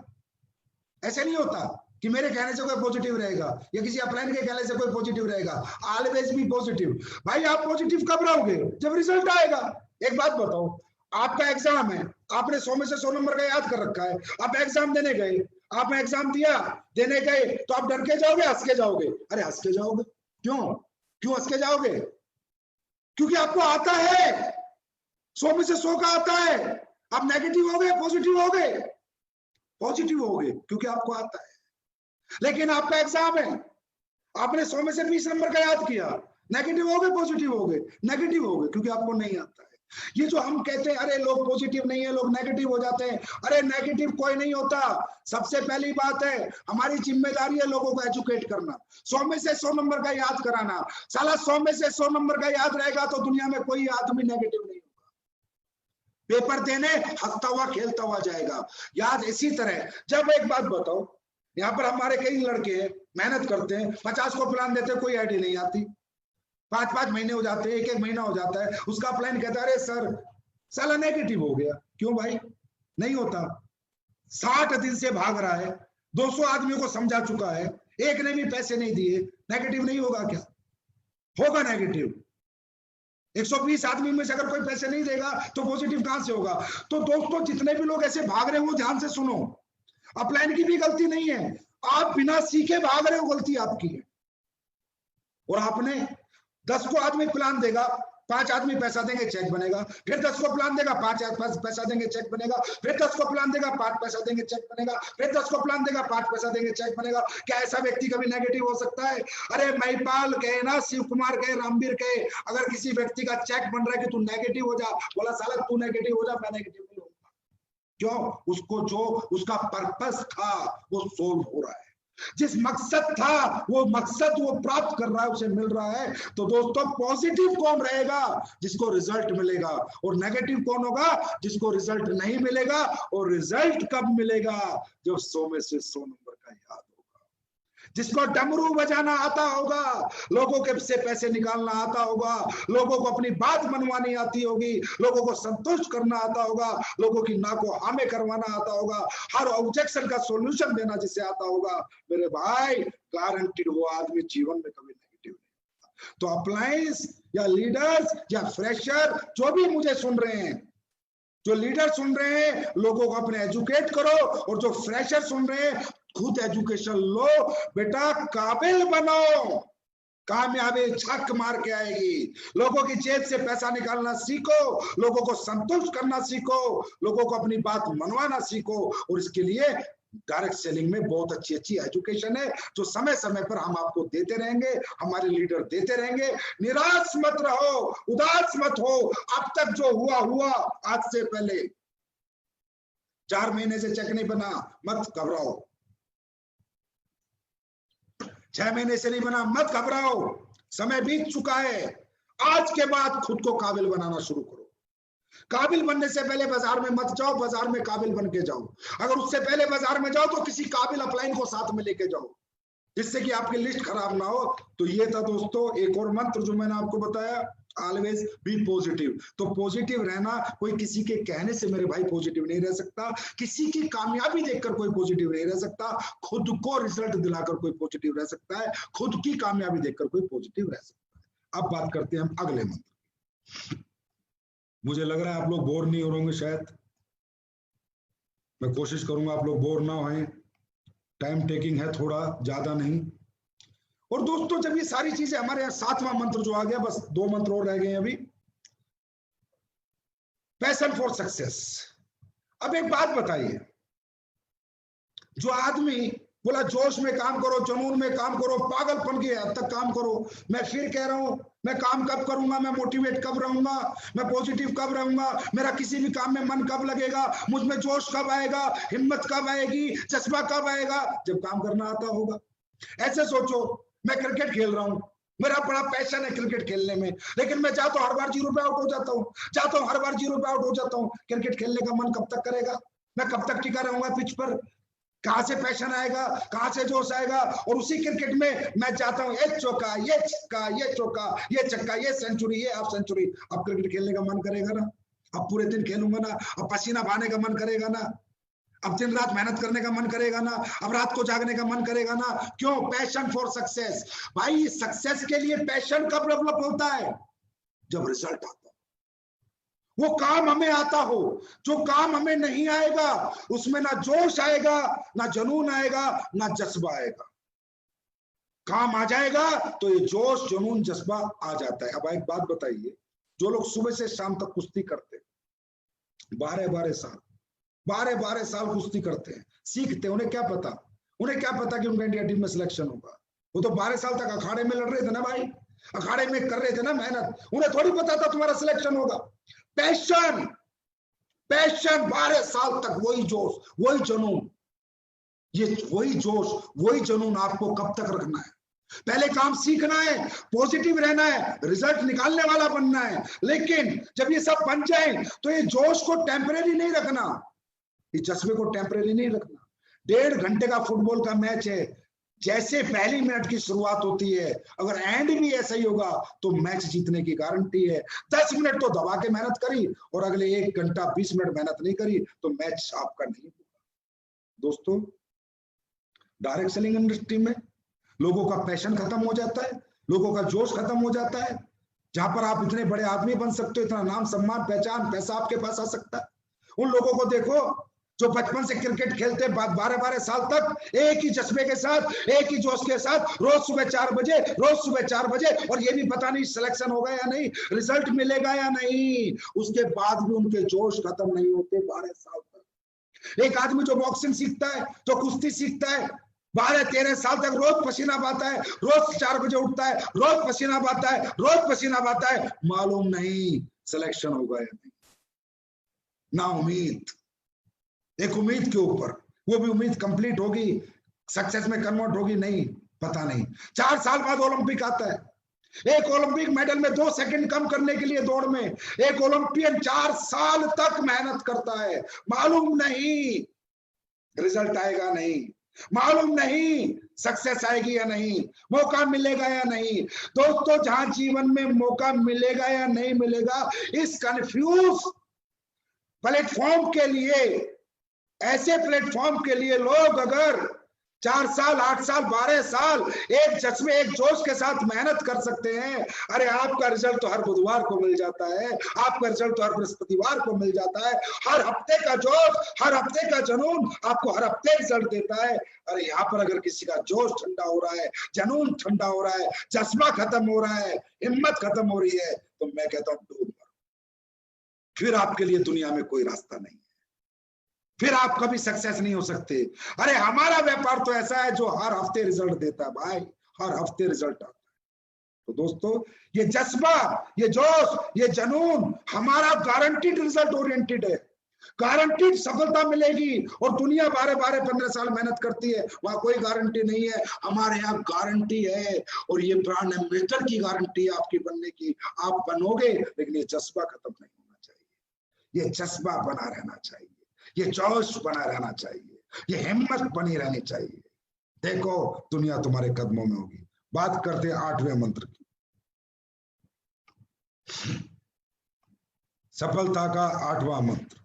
ऐसे नहीं होता कि मेरे कहने से कोई पॉजिटिव रहेगा या किसी अपलाइन के कहने से कोई पॉजिटिव रहेगा। Always be positive. भाई आप पॉजिटिव कब रहोगे? जब रिजल्ट आएगा। एक बात बताओ, आपका एग्जाम है, आपने 100 में से 100 नंबर का याद कर रखा है, आप एग्जाम देने गए, आपने एग्जाम दिया, देने गए तो आप डर के जाओगे, हंस के जाओगे? अरे हंस के जाओगे। क्यों क्यों हंस के जाओगे? क्योंकि आपको आता है, 100 में से 100 का आता है। आप नेगेटिव हो गए, पॉजिटिव हो गए? पॉजिटिव हो गए क्योंकि आपको आता है। लेकिन आपका एग्जाम है, आपने 100 में से 20 नंबर का याद किया, नेगेटिव हो गए, पॉजिटिव हो गए? नेगेटिव हो गए क्योंकि आपको नहीं आता है। ये जो हम कहते हैं अरे लोग पॉजिटिव नहीं है, लोग नेगेटिव हो जाते हैं, अरे नेगेटिव कोई नहीं होता। सबसे पहली बात है हमारी जिम्मेदारी है लोगों को एजुकेट करना, 100 में से 100 नंबर का याद कराना। साला 100 में से 100 नंबर का याद रहेगा तो दुनिया में कोई आदमी नेगेटिव नहीं होगा, पेपर देने हंसता हुआ खेलता हुआ जाएगा। याद इसी तरह, जब एक बात बताओ, यहाँ पर हमारे कई लड़के मेहनत करते हैं, 50 को प्लान देते, कोई आईडी नहीं आती, 5-5 महीने हो जाते हैं, 1-1 महीना हो जाता है, उसका प्लान कहता है अरे सर साला नेगेटिव हो गया। क्यों भाई? नहीं होता। 60 दिन से भाग रहा है, 200 आदमियों को समझा चुका है, एक ने भी पैसे नहीं दिए, नेगेटिव नहीं होगा क्या? होगा नेगेटिव। 120 आदमी में से अगर कोई पैसे नहीं देगा तो पॉजिटिव कहां से होगा? तो दोस्तों जितने भी लोग ऐसे भाग रहे हो ध्यान से सुनो, अपलाइन की भी गलती नहीं है, आप बिना सीखे भाग रहे हो, गलती आपकी है। और आपने 10 को आदमी प्लान देगा, 5 आदमी पैसा देंगे चेक बनेगा, फिर 10 को प्लान देगा 5 पैसा देंगे चेक बनेगा, फिर 10 को प्लान देगा 5 पैसा देंगे चेक बनेगा, फिर 10 को प्लान देगा 5 पैसा देंगे चेक बनेगा। क्या ऐसा व्यक्ति कभी नेगेटिव हो सकता है? अरे महिपाल कहे ना, शिव कुमार कहे, रामवीर कहे, अगर किसी व्यक्ति का चेक बन रहा है कि तू नेगेटिव हो जा, बोला साला तू नेगेटिव हो जा, मैं नेगेटिव नहीं होऊंगा। क्यों? उसको जो उसका पर्पस था वो सोल्व हो रहा है, जिस मकसद था वो मकसद वो प्राप्त कर रहा है, उसे मिल रहा है। तो दोस्तों पॉजिटिव कौन रहेगा? जिसको रिजल्ट मिलेगा। और नेगेटिव कौन होगा? जिसको रिजल्ट नहीं मिलेगा। और रिजल्ट कब मिलेगा? जब 100 में से 100 नंबर का याद होगा, जिसको डमरू बजाना आता होगा, लोगों के से पैसे निकालना आता होगा, लोगों को अपनी बात मनवानी आती होगी, लोगों को संतुष्ट करना आता होगा, लोगों की ना को हामे करवाना आता होगा, हर ऑब्जेक्शन का सॉल्यूशन देना जिसे आता होगा, मेरे भाई गारंटीड वो आदमी जीवन में कभी नेगेटिव नहीं होगा। तो अप्लायंस या लीडर्स या फ्रेशर जो भी मुझे सुन रहे हैं, जो लीडर सुन रहे हैं, लोगों को अपने एजुकेट करो, और जो फ्रेशर सुन रहे हैं खुद एजुकेशन लो, बेटा काबिल बनो, कामयाबी छक मार के आएगी। लोगों की जेब से पैसा निकालना सीखो, लोगों को संतुष्ट करना सीखो, लोगों को अपनी बात मनवाना सीखो। और इसके लिए डायरेक्ट सेलिंग में बहुत अच्छी अच्छी एजुकेशन है जो समय समय पर हम आपको देते रहेंगे, हमारे लीडर देते रहेंगे। निराश मत रहो, उदास मत हो, अब तक जो हुआ हुआ, आज से पहले 4 महीने से चेक नहीं बना, मत घबराओ, 6 महीने से नहीं बना, मत घबराओ, समय बीत चुका है। आज के बाद खुद को काबिल बनाना शुरू करो। काबिल बनने से पहले बाजार में मत जाओ, बाजार में काबिल बन के जाओ। अगर उससे पहले बाजार में जाओ तो किसी काबिल अपलाइन को साथ में लेके जाओ, जिससे कि आपकी लिस्ट खराब ना हो। तो ये था दोस्तों एक और मंत्र जो मैंने आपको बताया, ऑलवेज बी पॉजिटिव। तो पॉजिटिव रहना, कोई किसी के कहने से मेरे भाई पॉजिटिव नहीं रह सकता, किसी की कामयाबी देखकर कोई पॉजिटिव नहीं रह सकता, खुद को रिजल्ट दिलाकर कोई पॉजिटिव रह सकता है, खुद की कामयाबी देखकर कोई पॉजिटिव रह सकता है। अब बात करते हैं हम अगले मंत्र। मुझे लग रहा है आप लोग बोर नहीं हो रहे होंगे, शायद मैं कोशिश करूंगा आप लोग बोर ना हों, टाइम टेकिंग है थोड़ा, ज्यादा नहीं। और दोस्तों जब ये सारी चीजें हमारे यहाँ 7वां मंत्र जो आ गया, बस 2 मंत्र और रह गए अभी, पैशन फॉर सक्सेस। अब एक बात बताइए, जो आदमी बोला जोश में काम करो, जुनून में काम करो, पागलपन की हद तक काम करो, मैं फिर कह रहा हूं, मैं काम कब करूंगा, मैं मोटिवेट कब रहूंगा, मैं पॉजिटिव कब रहूंगा, मेरा किसी भी काम में मन कब लगेगा, मुझ में जोश कब आएगा, हिम्मत कब आएगी, जज्बा कब आएगा? जब काम करना आता होगा। ऐसे सोचो, मैं क्रिकेट खेल रहा हूं, मेरा बड़ा पैशन है क्रिकेट खेलने में, लेकिन मैं चाहता हूं हर बार 0 पे आउट हो जाता हूं, चाहता हूं हर बार 0 पे आउट हो जाता हूं। क्रिकेट खेलने का मन कब तक करेगा? मैं कब तक टिका रहूंगा पिच पर? कहां से पैशन आएगा, कहां से जोश आएगा? और उसी क्रिकेट में मैं चाहता हूं एक चौका, ये छक्का, ये चौका, ये छक्का, ये सेंचुरी, ये हाफ सेंचुरी। अब क्रिकेट खेलने का मन करेगा ना? अब पूरे दिन खेलूंगा ना? अब पसीना बहाने का मन करेगा ना? अब दिन रात मेहनत करने का मन करेगा ना? अब रात को जागने का मन करेगा ना? क्यों? Passion for success. भाई सक्सेस के लिए पैशन कब डेवलप होता है? जब रिजल्ट आता, वो काम हमें आता हो। जो काम हमें नहीं आएगा उसमें ना जोश आएगा, ना जुनून आएगा, ना जज्बा आएगा। काम आ जाएगा तो ये जोश, जुनून, जज्बा आ जाता है। अब एक बात बताइए, जो लोग सुबह से शाम तक कुश्ती करते, 12 साल कुश्ती करते हैं, सीखते, उन्हें क्या पता कि उनका इंडिया टीम में सिलेक्शन होगा? वो तो 12 साल तक अखाड़े में लड़ रहे थे ना भाई, अखाड़े में कर रहे थे ना मेहनत, उन्हें थोड़ी पता था तुम्हारा सिलेक्शन होगा। पैशन, पैशन 12 साल तक वही जोश, वही जुनून, ये वही जोश, वही जुनून आपको कब तक रखना है? पहले काम सीखना है, पॉजिटिव रहना है, रिजल्ट निकालने वाला बनना है। लेकिन जब ये सब बन जाए तो ये जोश को टेम्परेरी नहीं रखना, ये जज्बे को टेम्परेरी नहीं रखना। 1.5 घंटे का फुटबॉल का मैच है, जैसे पहली मिनट की शुरुआत होती है, अगर एंड भी ऐसा ही होगा तो मैच जीतने की गारंटी है। 10 मिनट तो दबा के मेहनत करी और अगले 1 घंटा 20 मिनट मेहनत नहीं करी तो मैच आपका नहीं होगा। दोस्तों, डायरेक्ट सेलिंग इंडस्ट्री में लोगों का पैशन खत्म हो जाता है, लोगों का जोश खत्म हो जाता है। जहां पर आप इतने बड़े आदमी बन सकते हो, इतना नाम सम्मान पहचान पैसा आपके पास आ सकता है, उन लोगों को देखो जो बचपन से क्रिकेट खेलते 12-12 साल तक एक ही जज्बे के साथ, एक ही जोश के साथ, रोज सुबह 4 बजे, रोज सुबह 4 बजे, और ये भी पता नहीं सिलेक्शन होगा या नहीं, रिजल्ट मिलेगा या नहीं, उसके बाद भी उनके जोश खत्म नहीं होते 12 साल तक। एक आदमी जो बॉक्सिंग सीखता है, जो कुश्ती सीखता है, 12-13 साल तक रोज पसीना बहाता है, रोज 4 बजे उठता है, रोज पसीना बहाता है, रोज पसीना बहाता है, मालूम नहीं सिलेक्शन होगा या नहीं, ना उम्मीद, एक उम्मीद के ऊपर, वो भी उम्मीद कंप्लीट होगी, सक्सेस में कन्वर्ट होगी नहीं, पता नहीं। 4 साल बाद ओलंपिक आता है, एक ओलंपिक मेडल में 2 सेकंड कम करने के लिए दौड़ में एक ओलंपियन 4 साल तक मेहनत करता है, मालूम नहीं रिजल्ट आएगा नहीं, मालूम नहीं सक्सेस आएगी या नहीं, मौका मिलेगा या नहीं। दोस्तों, जहां जीवन में मौका मिलेगा या नहीं मिलेगा, इस कंफ्यूज प्लेटफॉर्म के लिए, ऐसे प्लेटफॉर्म के लिए लोग अगर 4 साल 8 साल 12 साल एक जज्बे एक जोश के साथ मेहनत कर सकते हैं, अरे आपका रिजल्ट तो हर बुधवार को मिल जाता है, आपका रिजल्ट तो हर बृहस्पतिवार को मिल जाता है। हर हफ्ते का जोश, हर हफ्ते का जुनून आपको हर हफ्ते रिजल्ट देता है। अरे यहाँ पर अगर किसी का जोश ठंडा हो रहा है, जुनून ठंडा हो रहा है, जज्बा खत्म हो रहा है, हिम्मत खत्म हो रही है, तो मैं कहता हूँ डूब मरो, फिर आपके लिए दुनिया में कोई रास्ता नहीं, फिर आप कभी सक्सेस नहीं हो सकते। अरे हमारा व्यापार तो ऐसा है जो हर हफ्ते रिजल्ट देता है भाई, हर हफ्ते रिजल्ट आता है। तो दोस्तों, ये जज्बा, ये जोश, ये जुनून हमारा गारंटीड रिजल्ट ओरिएंटेड है, गारंटीड सफलता मिलेगी। और दुनिया 12-12-15 साल मेहनत करती है, वहां कोई गारंटी नहीं है, हमारे यहाँ गारंटी है। और ये ब्रांड एम्बेसडर की गारंटी है आपकी बनने की, आप बनोगे, लेकिन ये जज्बा खत्म नहीं होना चाहिए, ये जज्बा बना रहना चाहिए, ये जोश बना रहना चाहिए, ये हिम्मत बनी रहनी चाहिए। देखो दुनिया तुम्हारे कदमों में होगी। बात करते हैं 8वें मंत्र की, सफलता का 8वां मंत्र,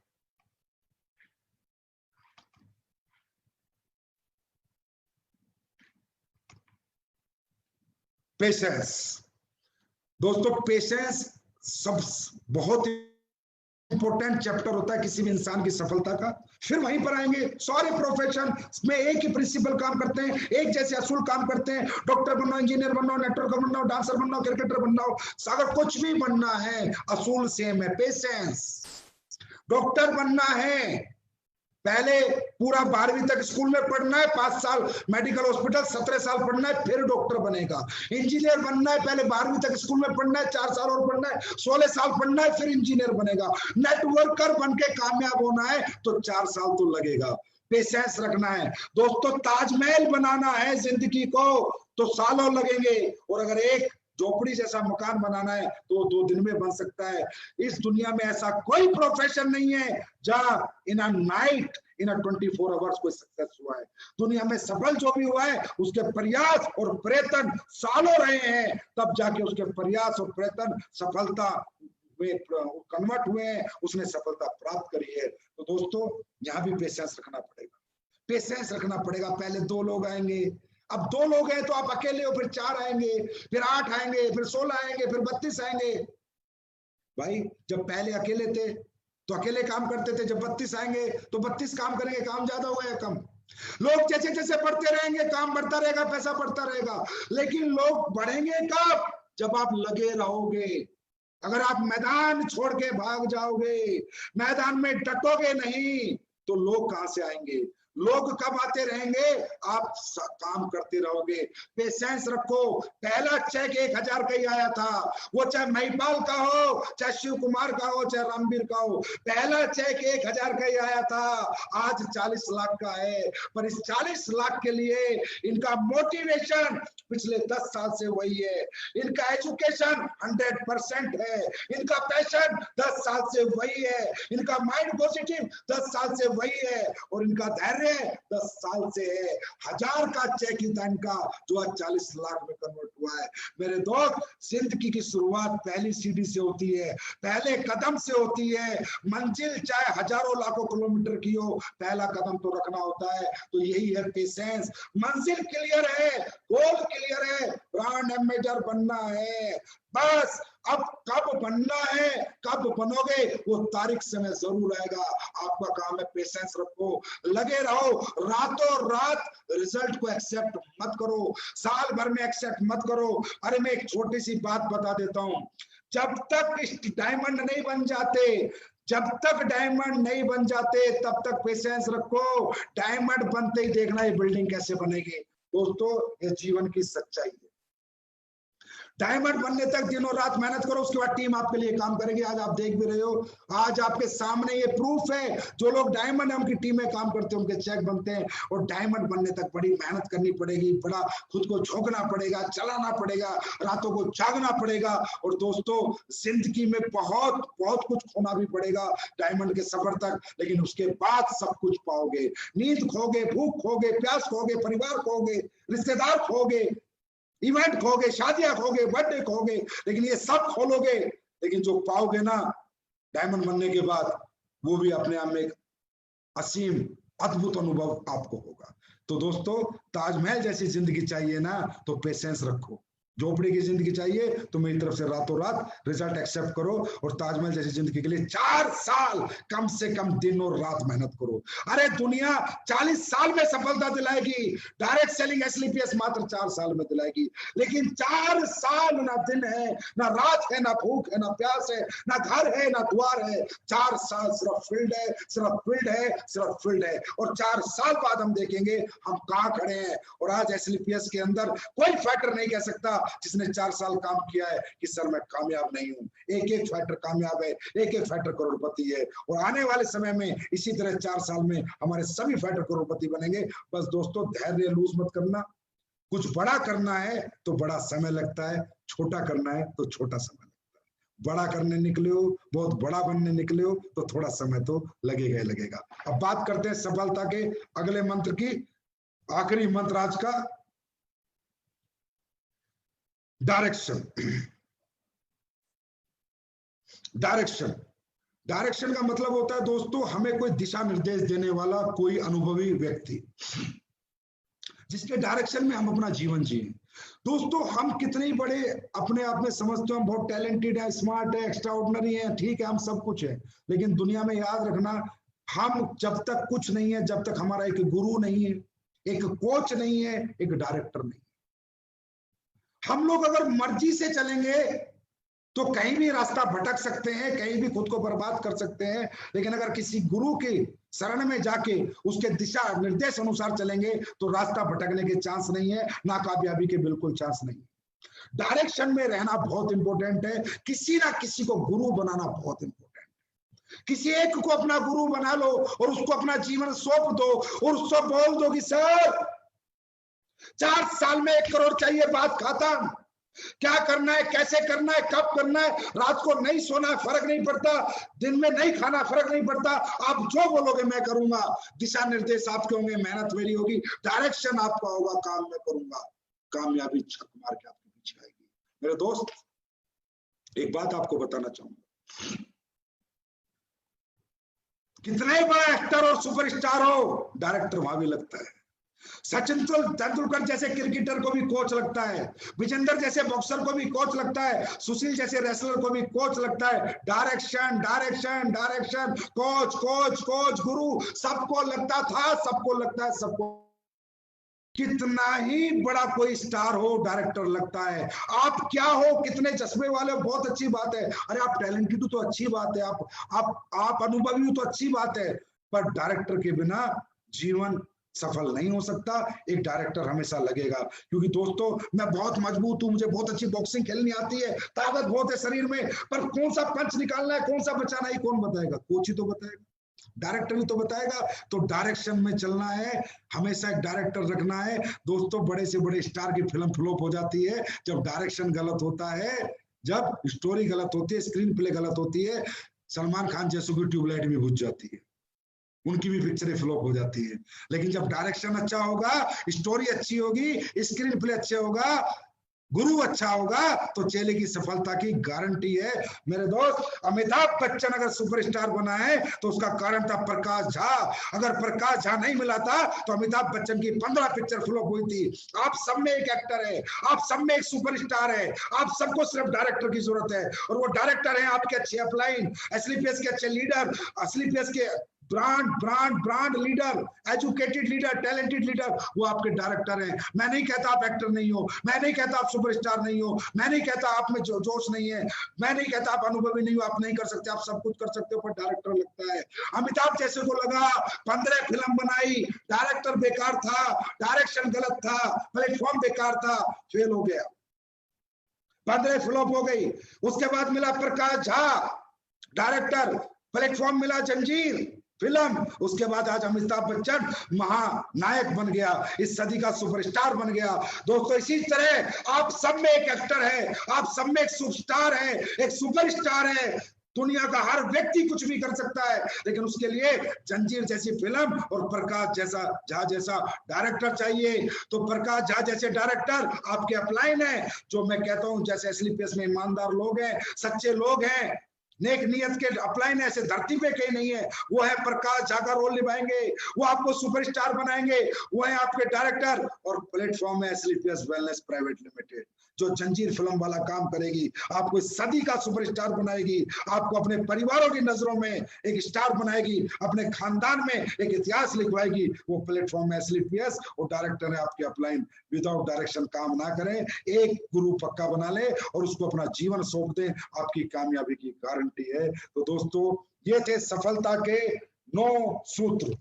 पेशेंस। दोस्तों, पेशेंस सब बहुत इंपॉर्टेंट चैप्टर होता है किसी भी इंसान की सफलता का। फिर वहीं पर आएंगे, सारे प्रोफेशन में एक ही प्रिंसिपल काम करते हैं, एक जैसे असूल काम करते हैं, डॉक्टर बनना, इंजीनियर बनना, नेटवर्कर बनना, डांसर बनना, क्रिकेटर बनना, अगर कुछ भी बनना है असूल सेम है, पेशेंस। डॉक्टर बनना है, पहले पूरा 12वीं तक स्कूल में पढ़ना है, 5 साल मेडिकल हॉस्पिटल, 17 साल पढ़ना है, फिर डॉक्टर बनेगा। इंजीनियर बनना है, पहले 12वीं तक स्कूल में पढ़ना है, 4 साल और पढ़ना है, 16 साल पढ़ना है, फिर इंजीनियर बनेगा। नेटवर्कर बन के कामयाब होना है तो 4 साल तो लगेगा। पेशेंस रखना है दोस्तों। ताजमहल बनाना है जिंदगी को तो सालों लगेंगे, और अगर एक झोपड़ी जैसा मकान बनाना है तो 2 दिन में बन सकता है। इस दुनिया में ऐसा कोई प्रोफेशन नहीं है जहां इन अ नाइट, इन 24 आवर्स कोई सक्सेस हुआ है। दुनिया में सफल जो भी हुआ है उसके प्रयास और प्रयत्न सालों रहे हैं, तब जाके उसके प्रयास और प्रयत्न सफलता में कन्वर्ट हुए हैं, उसने सफलता प्राप्त करी है। तो दोस्तों, यहाँ भी पेशेंस रखना पड़ेगा, पेशेंस रखना पड़ेगा। पहले 2 लोग आएंगे, अब 2 लोग हैं तो आप अकेले हो, फिर 4 आएंगे, फिर 8 आएंगे, फिर 16 आएंगे, फिर 32 आएंगे। भाई जब पहले अकेले थे तो अकेले काम करते थे, जब 32 आएंगे तो 32 काम करेंगे, काम ज्यादा होगा या कम? लोग जैसे जैसे बढ़ते रहेंगे काम बढ़ता रहेगा, पैसा बढ़ता रहेगा, लेकिन लोग बढ़ेंगे कब? जब आप लगे रहोगे। अगर आप मैदान छोड़ के भाग जाओगे, मैदान में डटोगे नहीं, तो लोग कहां से आएंगे? लोग कब आते रहेंगे, आप काम करते रहोगे। पेशेंस रखो। पहला चेक 1000 का ही आया था, वो चाहे महिपाल का हो, चाहे शिव कुमार का हो, चाहे रामवीर का हो, पहला चेक 1000 का ही आया था। आज 40 लाख का है। पर इस 40 लाख के लिए इनका मोटिवेशन पिछले 10 साल से वही है, इनका एजुकेशन 100% है, इनका पैशन 10 साल से वही है, इनका माइंड पॉजिटिव 10 साल से वही है, और इनका धैर्य 10 साल से है। 1000 का चेक ही था इनका, जो आज 40 लाख में कन्वर्ट हुआ है। मेरे दोस्त, जिंदगी की शुरुआत पहली सीढ़ी से होती है, पहले कदम से होती है। मंजिल चाहे हजारों लाखों किलोमीटर की हो, पहला कदम तो रखना होता है। तो यही है पेशेंस। मंजिल क्लियर है, गोल क्लियर है, ब्रांड एम्बेसडर बनना है, बस। अब कब बनना है, कब बनोगे, वो तारीख समय जरूर आएगा। आपका काम है पेशेंस रखो, लगे रहो, रातों रात रिजल्ट को एक्सेप्ट मत करो, साल भर में एक्सेप्ट मत करो। अरे मैं एक छोटी सी बात बता देता हूं, जब तक डायमंड नहीं बन जाते, जब तक डायमंड नहीं बन जाते, तब तक पेशेंस रखो। डायमंड बनते ही देखना ये बिल्डिंग कैसे बनेगी। दोस्तों, ये जीवन की सच्चाई है। डायमंड बनने तक दिनों रात मेहनत करो, उसके बाद टीम आपके लिए काम करेगी। आज आप देख भी रहे हो, आज आपके सामने ये प्रूफ है। जो लोग डायमंड है, उनकी टीमें काम करते हैं, उनके चेक बनते हैं। और डायमंड बनने तक बड़ी मेहनत करनी पड़ेगी, बड़ा खुद को झोंकना पड़ेगा, चलाना पड़ेगा, रातों को जागना पड़ेगा। और दोस्तों, जिंदगी में बहुत बहुत कुछ खोना भी पड़ेगा डायमंड के सफर तक, लेकिन उसके बाद सब कुछ पाओगे। नींद खोगे, भूख खोगे, प्यास खोगे, परिवार खोगे, रिश्तेदार खोगे, इवेंट खोगे, शादियां खोगे, बर्थडे खोगे, लेकिन ये सब खोलोगे। लेकिन जो पाओगे ना डायमंड बनने के बाद, वो भी अपने आप में एक असीम अद्भुत अनुभव आपको होगा। तो दोस्तों, ताजमहल जैसी जिंदगी चाहिए ना, तो पेशेंस रखो। झोपड़ी की जिंदगी चाहिए तो मेरी तरफ से रातों रात रिजल्ट एक्सेप्ट करो। और ताजमहल जैसी जिंदगी के लिए 4 साल कम से कम दिन और रात मेहनत करो। अरे दुनिया 40 साल में सफलता दिलाएगी, डायरेक्ट सेलिंग एसएलपीएस मात्र 4 साल में दिलाएगी। लेकिन 4 साल ना दिन है, ना रात है, ना भूख है, ना प्यास है, ना घर है, ना द्वार है। 4 साल सिर्फ फील्ड है, सिर्फ फील्ड है, सिर्फ फील्ड है। और 4 साल बाद हम देखेंगे हम कहाँ खड़े हैं। और आज एसएलपीएस के अंदर कोई फैक्टर नहीं कह सकता जिसने 4 साल काम किया है कि सर मैं कामयाब नहीं हूं। एक एक फैक्टर कामयाब है, एक एक फैक्टर करोड़पति है। और आने वाले समय में इसी तरह 4 साल में हमारे सभी फैक्टर करोड़पति बनेंगे। बस दोस्तों, धैर्य लूज मत करना। कुछ बड़ा करना है तो बड़ा समय लगता है, छोटा करना है तो छोटा समय लगता है। बड़ा करने निकले हो, बहुत बड़ा बनने निकले हो, तो थोड़ा समय तो लगेगा ही लगेगा। अब बात करते हैं सफलता के अगले मंत्र की। आखिरी मंत्र आज का, डायरेक्शन। डायरेक्शन डायरेक्शन का मतलब होता है दोस्तों, हमें कोई दिशा निर्देश देने वाला कोई अनुभवी व्यक्ति, जिसके डायरेक्शन में हम अपना जीवन जिए। दोस्तों, हम कितने ही बड़े अपने आप में समझते हैं, हम बहुत टैलेंटेड है, स्मार्ट है, एक्स्ट्रा ऑर्डिनरी है, ठीक है, हम सब कुछ है। लेकिन दुनिया में याद रखना, हम जब तक कुछ नहीं है, जब तक हमारा एक गुरु नहीं है, एक कोच नहीं है, एक डायरेक्टर नहीं है। हम लोग अगर मर्जी से चलेंगे तो कहीं भी रास्ता भटक सकते हैं, कहीं भी खुद को बर्बाद कर सकते हैं। लेकिन अगर किसी गुरु के शरण में जाके उसके दिशा निर्देश अनुसार चलेंगे तो रास्ता भटकने के चांस नहीं है, नाकामयाबी के बिल्कुल चांस नहीं है। डायरेक्शन में रहना बहुत इंपॉर्टेंट है। किसी ना किसी को गुरु बनाना बहुत इंपॉर्टेंट है। किसी एक को अपना गुरु बना लो और उसको अपना जीवन सौंप दो और उसको बोल दो कि सर 4 साल में 1 करोड़ चाहिए, बात खत्म। क्या करना है, कैसे करना है, कब करना है, रात को नहीं सोना फर्क नहीं पड़ता, दिन में नहीं खाना फर्क नहीं पड़ता, आप जो बोलोगे मैं करूंगा। दिशा निर्देश आपके होंगे, मेहनत मेरी होगी, डायरेक्शन आपका होगा, काम मैं करूंगा, कामयाबी छक मार के आपके पीछे आएगी। मेरे दोस्त, एक बात आपको बताना चाहूंगा, कितने बड़ा एक्टर और सुपरस्टार हो, डायरेक्टर वहां भी लगता है। सचिन तेंदुलकर जैसे क्रिकेटर को भी कोच लगता है, विजेंद्र जैसे बॉक्सर को भी कोच लगता है, सुशील जैसे रेसलर को भी कोच लगता है। Direction direction direction, coach coach coach, गुरु, सबको लगता था, सबको लगता है, सबको। कितना ही बड़ा कोई स्टार हो, डायरेक्टर लगता है। आप क्या हो, कितने चश्मे वाले हो, बहुत अच्छी बात है। अरे आप टैलेंटेड हो तो अच्छी बात है, आप अनुभवी हो तो अच्छी बात है। पर डायरेक्टर के बिना जीवन सफल नहीं हो सकता। एक डायरेक्टर हमेशा लगेगा, क्योंकि दोस्तों मैं बहुत मजबूत हूं, मुझे बहुत अच्छी बॉक्सिंग खेलनी आती है, ताकत बहुत है शरीर में, पर कौन सा पंच निकालना है, कौन सा बचाना है, कौन बताएगा? कोच ही तो बताएगा, डायरेक्टर ही तो बताएगा। तो डायरेक्शन में चलना है, हमेशा एक डायरेक्टर रखना है। दोस्तों बड़े से बड़े स्टार की फिल्म फ्लॉप हो जाती है जब डायरेक्शन गलत होता है, जब स्टोरी गलत होती है, स्क्रीन प्ले गलत होती है। सलमान खान जैसों की ट्यूबलाइट भी बुझ जाती है, उनकी भी पिक्चरें फ्लॉप हो जाती है। लेकिन जब डायरेक्शन अच्छा होगा, स्टोरी अच्छी होगी, स्क्रीन प्ले अच्छा होगा, गुरु अच्छा होगा, तो चेले की सफलता की गारंटी है। मेरे दोस्त, अमिताभ बच्चन अगर सुपरस्टार बना है तो उसका कारण था प्रकाश झा। अगर प्रकाश झा नहीं मिला था तो अमिताभ बच्चन की 15 पिक्चर फ्लॉप हुई थी। आप सब में एक एक्टर है, आप सब में एक सुपरस्टार है, आप सबको सिर्फ डायरेक्टर की जरूरत है, और वो डायरेक्टर है आपके अच्छे अपलाइन, एसलीपीएस के अच्छे लीडर, एसलीपीएस के brand leader, educated leader, talented leader, वो आपके डायरेक्टर हैं। मैं नहीं कहता आप एक्टर नहीं हो, मैं नहीं कहता आप सुपरस्टार नहीं हो, मैं नहीं कहता आप में जोश नहीं है, मैं नहीं कहता आप अनुभवी नहीं हो, आप नहीं कर सकते, आप सब कुछ कर सकते हो, पर डायरेक्टर लगता है। अमिताभ जैसे को लगा, 15 फिल्म बनाई, डायरेक्टर बेकार था, डायरेक्शन गलत था, प्लेटफॉर्म बेकार था, फेल हो गया, 15 फ्लॉप हो गई। उसके बाद मिला प्रकाश झा डायरेक्टर, प्लेटफॉर्म मिला जंजीर फिल्म, उसके बाद आज अमिताभ बच्चन महानायक बन गया, इस सदी का सुपरस्टार बन गया। दोस्तों इसी तरह आप सब में एक एक्टर है, आप सब में एक सुपरस्टार है, एक सुपरस्टार है। दुनिया का हर व्यक्ति कुछ भी कर सकता है, लेकिन उसके लिए जंजीर जैसी फिल्म और प्रकाश जैसा झा जैसा डायरेक्टर चाहिए। तो प्रकाश झा जैसे डायरेक्टर आपके अपलाइन है, जो मैं कहता हूं जैसे एसलीपीएस में ईमानदार लोग हैं, सच्चे लोग हैं, नेक नियत के अपलाइन ऐसे धरती पे कहीं नहीं है। वो है प्रकाश झा का रोल निभाएंगे, वो आपको सुपरस्टार बनाएंगे, वो है आपके डायरेक्टर। और प्लेटफॉर्म है एसलीपीएस वेलनेस प्राइवेट लिमिटेड, जो जंजीर फिल्म वाला काम करेगी, आपको सदी का सुपरस्टार बनाएगी, आपको अपने परिवारों की नजरों में एक स्टार बनाएगी, अपने खानदान में एक इतिहास लिखवाएगी। वो प्लेटफॉर्म है एसलीपीएस, और डायरेक्टर है आपके अपलाइन। विदाउट डायरेक्शन काम ना करें, एक गुरु पक्का बना ले और उसको अपना जीवन सौंप दें, आपकी कामयाबी की गारंटी है। तो दोस्तों ये थे सफलता के 9 सूत्र,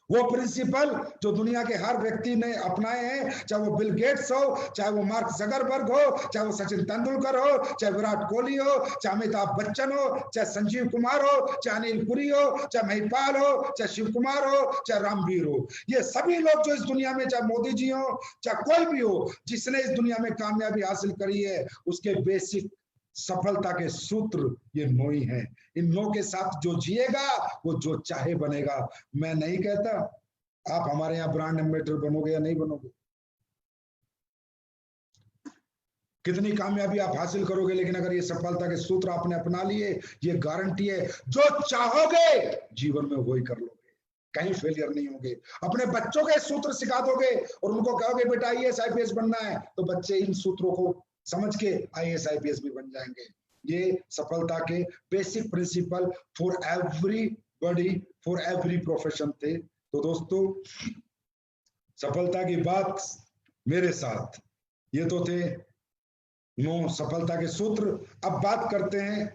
वो प्रिंसिपल जो दुनिया के हर व्यक्ति ने अपनाए हैं, चाहे वो बिल गेट्स हो, चाहे वो मार्क जकरबर्ग हो, चाहे वो सचिन तेंदुलकर हो, चाहे विराट कोहली हो, चाहे अमिताभ बच्चन हो, चाहे संजीव कुमार हो, चाहे अनिल पुरी हो, चाहे महिपाल हो, चाहे शिव कुमार हो, चाहे रामवीर हो। ये सभी लोग जो इस दुनिया में, चाहे मोदी जी हो, चाहे कोई भी हो, जिसने इस दुनिया में कामयाबी हासिल करी है, उसके बेसिक सफलता के सूत्र ये 9 ही हैं। इन 9 के साथ जो जिएगा वो जो चाहे बनेगा। मैं नहीं कहता आप हमारे यहाँ ब्रांड एम्बेसडर बनोगे या नहीं बनोगे, कितनी कामयाबी आप हासिल करोगे, लेकिन अगर ये सफलता के सूत्र आपने अपना लिए, ये गारंटी है जो चाहोगे जीवन में वही कर लोगे, कहीं फेलियर नहीं होगे। अपने बच्चों के सूत्र सिखा दोगे और उनको कहोगे बेटा आईएएस आईपीएस बनना है, तो बच्चे इन सूत्रों को समझ के आईएएस आईपीएस भी बन जाएंगे। ये सफलता के basic principle for everybody, for every profession थे। तो दोस्तों सफलता की बात मेरे साथ, ये तो थे 9 सफलता के सूत्र। अब बात करते हैं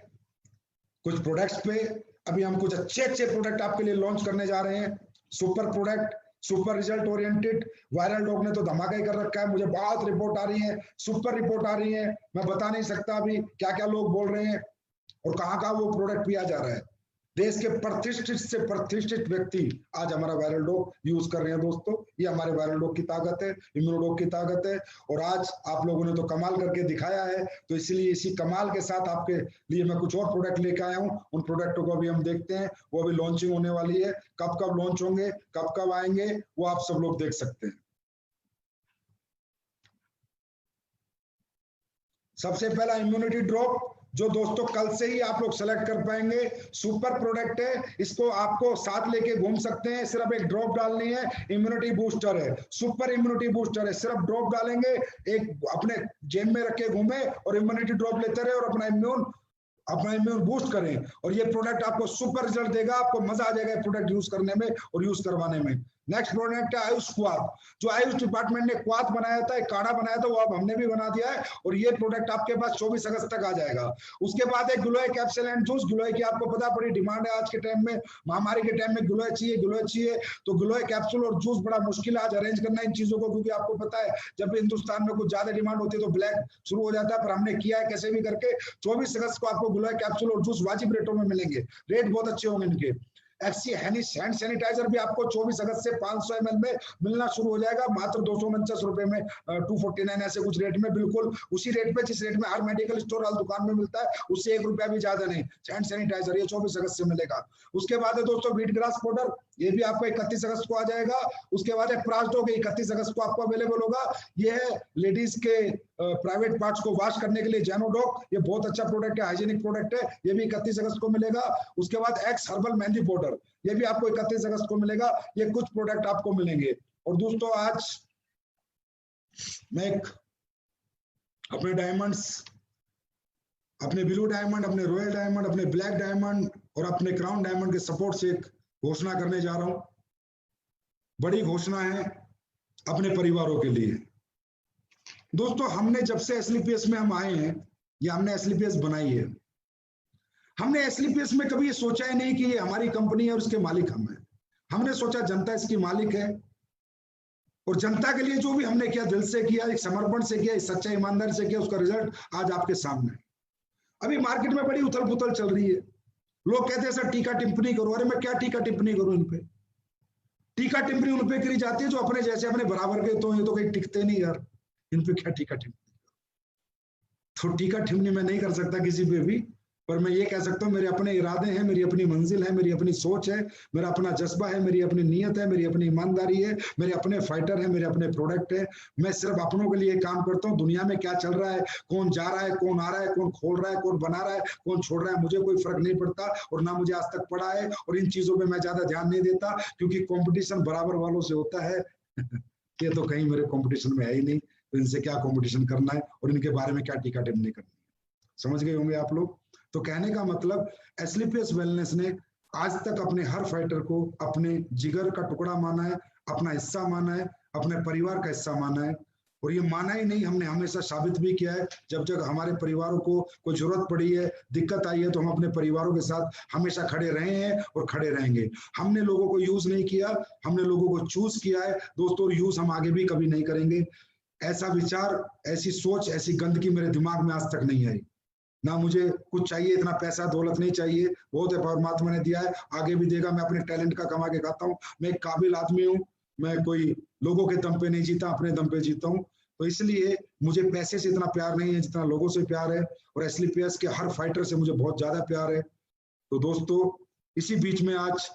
कुछ प्रोडक्ट्स पे। अभी हम कुछ अच्छे प्रोडक्ट आपके लिए लॉन्च करने जा रहे हैं। Super product, super result oriented. Viral dog ने तो धमाका ही कर रखा है, मुझे बहुत रिपोर्ट आ रही है, सुपर रिपोर्ट आ रही है, मैं बता नहीं सकता अभी क्या क्या लोग बोल रहे हैं और कहाँ वो प्रोडक्ट पिया जा रहा है। देश के प्रतिष्ठित से प्रतिष्ठित व्यक्ति आज हमारा वायरल डॉग यूज कर रहे हैं। दोस्तों ये हमारे वायरल डॉग की ताकत है, इम्यूनोडॉग की ताकत है, और आज आप लोगों ने तो कमाल करके दिखाया है, तो इसलिए इसी कमाल के साथ आपके लिए मैं कुछ और प्रोडक्ट लेकर आया हूँ। उन प्रोडक्टों को अभी हम देखते हैं, वो अभी लॉन्चिंग होने वाली है। कब कब लॉन्च होंगे, कब कब आएंगे, वो आप सब लोग देख सकते हैं। सबसे पहला इम्यूनिटी ड्रॉप, जो दोस्तों कल से ही आप लोग सेलेक्ट कर पाएंगे। सुपर प्रोडक्ट है, इसको आपको साथ लेके घूम सकते हैं। सिर्फ एक ड्रॉप डालनी है, इम्यूनिटी बूस्टर है, सुपर इम्यूनिटी बूस्टर है। सिर्फ ड्रॉप डालेंगे, एक अपने जेब में रख के घूमे और इम्यूनिटी ड्रॉप लेते रहे और अपना इम्यून बूस्ट करें। और ये प्रोडक्ट आपको सुपर रिजल्ट देगा, आपको मजा आ जाएगा प्रोडक्ट यूज करने में और यूज करवाने में। नेक्स्ट प्रोडक्ट है आयुष क्वाथ, जो आयुष डिपार्टमेंट ने क्वाथ बनाया था, एक काढ़ा बनाया था, वो अब हमने भी बना दिया है और ये प्रोडक्ट आपके पास 24 अगस्त तक आ जाएगा। उसके बाद है गिलोय कैप्सूल एंड जूस। गिलोय की आपको पता बड़ी डिमांड है आज के टाइम में, महामारी के टाइम में गिलोय चाहिए, तो गिलोय कैप्सूल और जूस बड़ा मुश्किल है आज अरेंज करना इन चीजों को, क्योंकि आपको पता है जब हिंदुस्तान में कुछ ज्यादा डिमांड होती है तो ब्लैक शुरू हो जाता है, पर हमने किया है कैसे भी करके। 24 अगस्त को आपको गिलोय कैप्सूल और जूस वाजिब रेटों में मिलेंगे, रेट बहुत अच्छे होंगे इनके। हैंड सैनिटाइजर भी आपको 24 अगस्त से 500 ml में मिलना शुरू हो जाएगा, मात्र 249 रुपए में, 249 ऐसे कुछ रेट में, बिल्कुल उसी रेट पे जिस रेट में हर मेडिकल स्टोर हर दुकान में मिलता है, उससे 1 रुपया भी ज्यादा नहीं। हैंड सैनिटाइजर ये 24 अगस्त से मिलेगा। उसके बाद है दोस्तों व्हीट ग्रास पाउडर, ये भी आपको 31 अगस्त को आ जाएगा। उसके बाद है प्रासडॉग, 31 अगस्त को आपको अवेलेबल होगा। ये है लेडीज के प्राइवेट पार्ट्स को वॉश करने के लिए जैनोडॉग, ये बहुत अच्छा प्रोडक्ट है, हाइजीनिक प्रोडक्ट है, ये भी 31 अगस्त को मिलेगा। उसके बाद एक्स हर्बल मेहंदी पाउडर, ये भी आपको 31 अगस्त को मिलेगा। ये कुछ प्रोडक्ट आपको मिलेंगे। और दोस्तों आज मैं अपने डायमंड्स, अपने ब्लू डायमंड, अपने रॉयल डायमंड, अपने ब्लैक डायमंड और अपने क्राउन डायमंड के सपोर्ट से एक घोषणा करने जा रहा हूं। बड़ी घोषणा है अपने परिवारों के लिए। दोस्तों हमने जब से एसलीपीएस में हम आए हैं, या हमने एसलीपीएस बनाई है, हमने एसलीपीएस में कभी ये सोचा ही नहीं कि ये हमारी कंपनी है और इसके मालिक हम हैं। हमने सोचा जनता इसकी मालिक है और जनता के लिए जो भी हमने किया दिल से किया, एक समर्पण से किया, एक सच्चा ईमानदारी से किया, उसका रिजल्ट आज आपके सामने। अभी मार्केट में बड़ी उथल पुथल चल रही है, लोग कहते हैं सर टीका टिप्पणी करो। अरे मैं क्या टीका टिप्पणी करूं इन पे? टीका टिप्पणी उन पे करी जाती है जो अपने जैसे अपने बराबर के, तो ये तो कहीं टिकते नहीं यार, इन पे क्या टीका टिप्पणी। तो टीका टिप्पणी मैं नहीं कर सकता किसी पे भी, पर मैं ये कह सकता हूँ मेरे अपने इरादे हैं, मेरी अपनी मंजिल है, मेरी अपनी सोच है, मेरा अपना जज्बा है, मेरी अपनी नीयत है, मेरी अपनी ईमानदारी है, मेरे अपने फाइटर है, मेरे अपने प्रोडक्ट है। मैं सिर्फ अपनों के लिए काम करता हूँ। दुनिया में क्या चल रहा है, कौन जा रहा है, कौन आ रहा है, कौन खोल रहा है, कौन बना रहा है, कौन छोड़ रहा है, मुझे कोई फर्क नहीं पड़ता और ना मुझे आज तक पड़ा है। और इन चीजों पर मैं ज्यादा ध्यान नहीं देता, क्योंकि कॉम्पिटिशन बराबर वालों से होता है। ये तो कहीं मेरे कॉम्पिटिशन में है ही नहीं, तो इनसे क्या कॉम्पिटिशन करना है और इनके बारे में क्या टीका टिप्पणी करनी है। समझ गए होंगे आप लोग। तो कहने का मतलब एसलीपीएस वेलनेस ने आज तक अपने हर फाइटर को अपने जिगर का टुकड़ा माना है, अपना हिस्सा माना है, अपने परिवार का हिस्सा माना है। और ये माना ही नहीं, हमने हमेशा साबित भी किया है। जब जब हमारे परिवारों को कोई जरूरत पड़ी है, दिक्कत आई है, तो हम अपने परिवारों के साथ हमेशा खड़े रहे हैं और खड़े रहेंगे। हमने लोगों को यूज नहीं किया, हमने लोगों को चूज किया है दोस्तों, और यूज हम आगे भी कभी नहीं करेंगे। ऐसा विचार, ऐसी सोच, ऐसी गंदगी मेरे दिमाग में आज तक नहीं आई। ना मुझे कुछ चाहिए, इतना पैसा दौलत नहीं चाहिए, बहुत है परमात्मा ने दिया है, आगे भी देगा। मैं अपने टैलेंट का कमा के खाता हूँ, मैं एक काबिल आदमी हूँ, मैं कोई लोगों के दम पे नहीं जीता, अपने दम पे जीता हूँ। तो इसलिए मुझे पैसे से इतना प्यार नहीं है जितना लोगों से प्यार है, और एसलीपीएस के हर फाइटर से मुझे बहुत ज्यादा प्यार है। तो दोस्तों इसी बीच में आज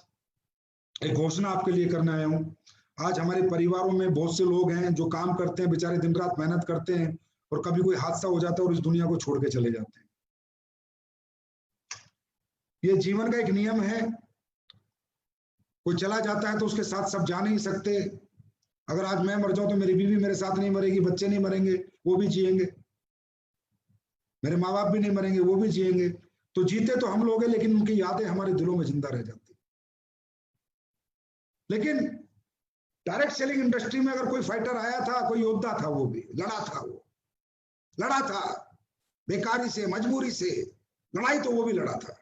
एक घोषणा आपके लिए करने आया हूँ। आज हमारे परिवारों में बहुत से लोग हैं जो काम करते हैं, बेचारे दिन रात मेहनत करते हैं, और कभी कोई हादसा हो जाता है और इस दुनिया को छोड़ के चले जाते हैं। ये जीवन का एक नियम है, कोई चला जाता है तो उसके साथ सब जा नहीं सकते। अगर आज मैं मर जाऊं तो मेरी बीवी मेरे साथ नहीं मरेगी, बच्चे नहीं मरेंगे, वो भी जिएंगे, मेरे माँ बाप भी नहीं मरेंगे, वो भी जिएंगे। तो जीते तो हम लोग हैं, लेकिन उनकी यादें हमारे दिलों में जिंदा रह जाती। लेकिन डायरेक्ट सेलिंग इंडस्ट्री में अगर कोई फाइटर आया था, कोई योद्धा था, वो भी लड़ा था, वो लड़ा था बेकारी से, मजबूरी से लड़ाई, तो वो भी लड़ा था,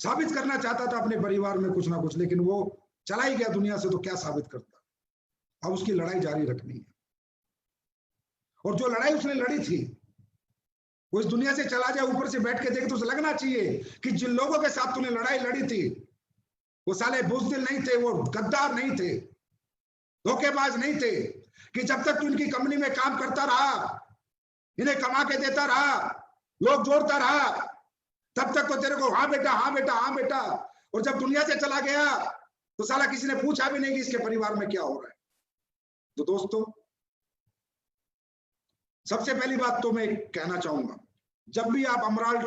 साबित करना चाहता था अपने परिवार में कुछ ना कुछ, लेकिन वो चला ही गया दुनिया से, तो क्या साबित करता। अब उसकी लड़ाई जारी रखनी है, और जो लड़ाई उसने लड़ी थी वो इस दुनिया से चला जाए, ऊपर से बैठ के देख तो उसे लगना चाहिए कि जिन लोगों के साथ तूने लड़ाई लड़ी थी वो साले बुज़दिल नहीं थे, वो गद्दार नहीं थे, धोखेबाज नहीं थे, कि जब तक तू इनकी कंपनी में काम करता रहा, इन्हें कमा के देता रहा, लोग जोड़ता रहा, तब तक तो तेरे को हाँ बेटा, हाँ बेटा, हाँ बेटा, और जब दुनिया से चला गया तो साला किसी ने पूछा भी नहीं कि इसके परिवार में क्या हो रहा है। तो दोस्तों सबसे पहली बात तो मैं कहना चाहूंगा, जब भी आप अमराल्ड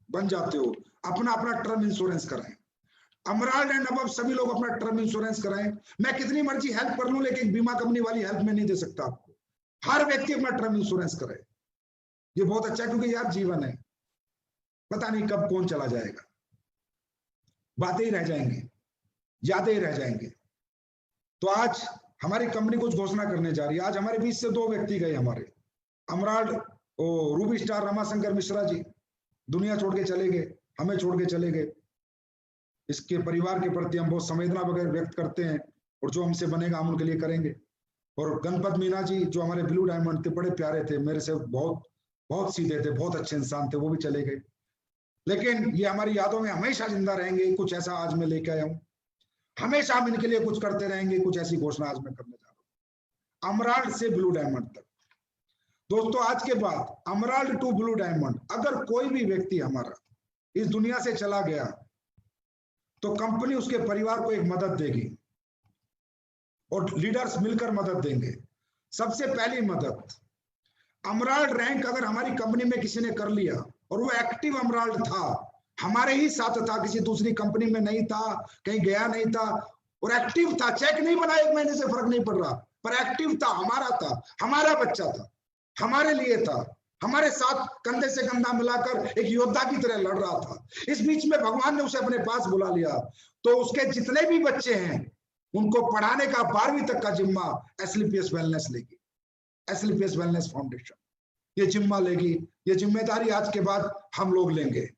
बन जाते हो, अपना अपना टर्म इंश्योरेंस कराएं। अमराल्ड एंड अबव सभी लोग अपना टर्म इंश्योरेंस कराएं। मैं कितनी मर्जी हेल्प कर लूं, लेकिन बीमा कंपनी वाली हेल्प में नहीं दे सकता आपको। हर व्यक्ति अपना टर्म इंश्योरेंस कराए, ये बहुत अच्छा है, क्योंकि यार जीवन है, पता नहीं कब कौन चला जाएगा, बातें ही रह जाएंगी, यादें ही रह जाएंगे। तो आज हमारी कंपनी कुछ घोषणा करने जा रही है। आज हमारे बीच से 2 व्यक्ति गए, हमारे अमराल्ड रूबी स्टार रमाशंकर मिश्रा जी दुनिया छोड़ के चले गए, हमें छोड़ के चले गए। इसके परिवार के प्रति हम बहुत संवेदना वगैरह व्यक्त करते हैं, और जो हमसे बनेगा हम उनके लिए करेंगे। और गणपत मीना जी जो हमारे ब्लू डायमंड थे, बड़े प्यारे थे, मेरे से बहुत बहुत सीधे थे, बहुत अच्छे इंसान थे, वो भी चले गए। लेकिन ये हमारी यादों में हमेशा जिंदा रहेंगे। कुछ ऐसा आज मैं लेके आया हूँ, हमेशा हम इनके लिए कुछ करते रहेंगे। कुछ ऐसी घोषणा आज मैं करने जा रहा हूँ, अमराल्ड से ब्लू डायमंड तक। दोस्तों आज के बाद अमराल्ड टू ब्लू डायमंड, अगर कोई भी व्यक्ति हमारा इस दुनिया से चला गया तो कंपनी उसके परिवार को एक मदद देगी, और लीडर्स मिलकर मदद देंगे। सबसे पहली मदद, अमराल्ड रैंक अगर हमारी कंपनी में किसी ने कर लिया और वो एक्टिव अमराल्ड था, हमारे ही साथ था, किसी दूसरी कंपनी में नहीं था, कहीं गया नहीं था, और एक्टिव था, चेक नहीं बना 1 महीने से फर्क नहीं पड़ रहा, पर एक्टिव था, हमारा बच्चा था, हमारे लिए था, हमारे साथ कंधे से कंधा मिलाकर एक योद्धा की तरह लड़ रहा था। इस बीच में भगवान ने उसे अपने पास बुला लिया, तो उसके जितने भी बच्चे हैं उनको पढ़ाने का 12वीं तक का जिम्मा एसलीपीएस वेलनेस लेगी, एसलीपीएस वेलनेस फाउंडेशन ये जिम्मा लेगी। ये जिम्मेदारी आज के बाद हम लोग लेंगे।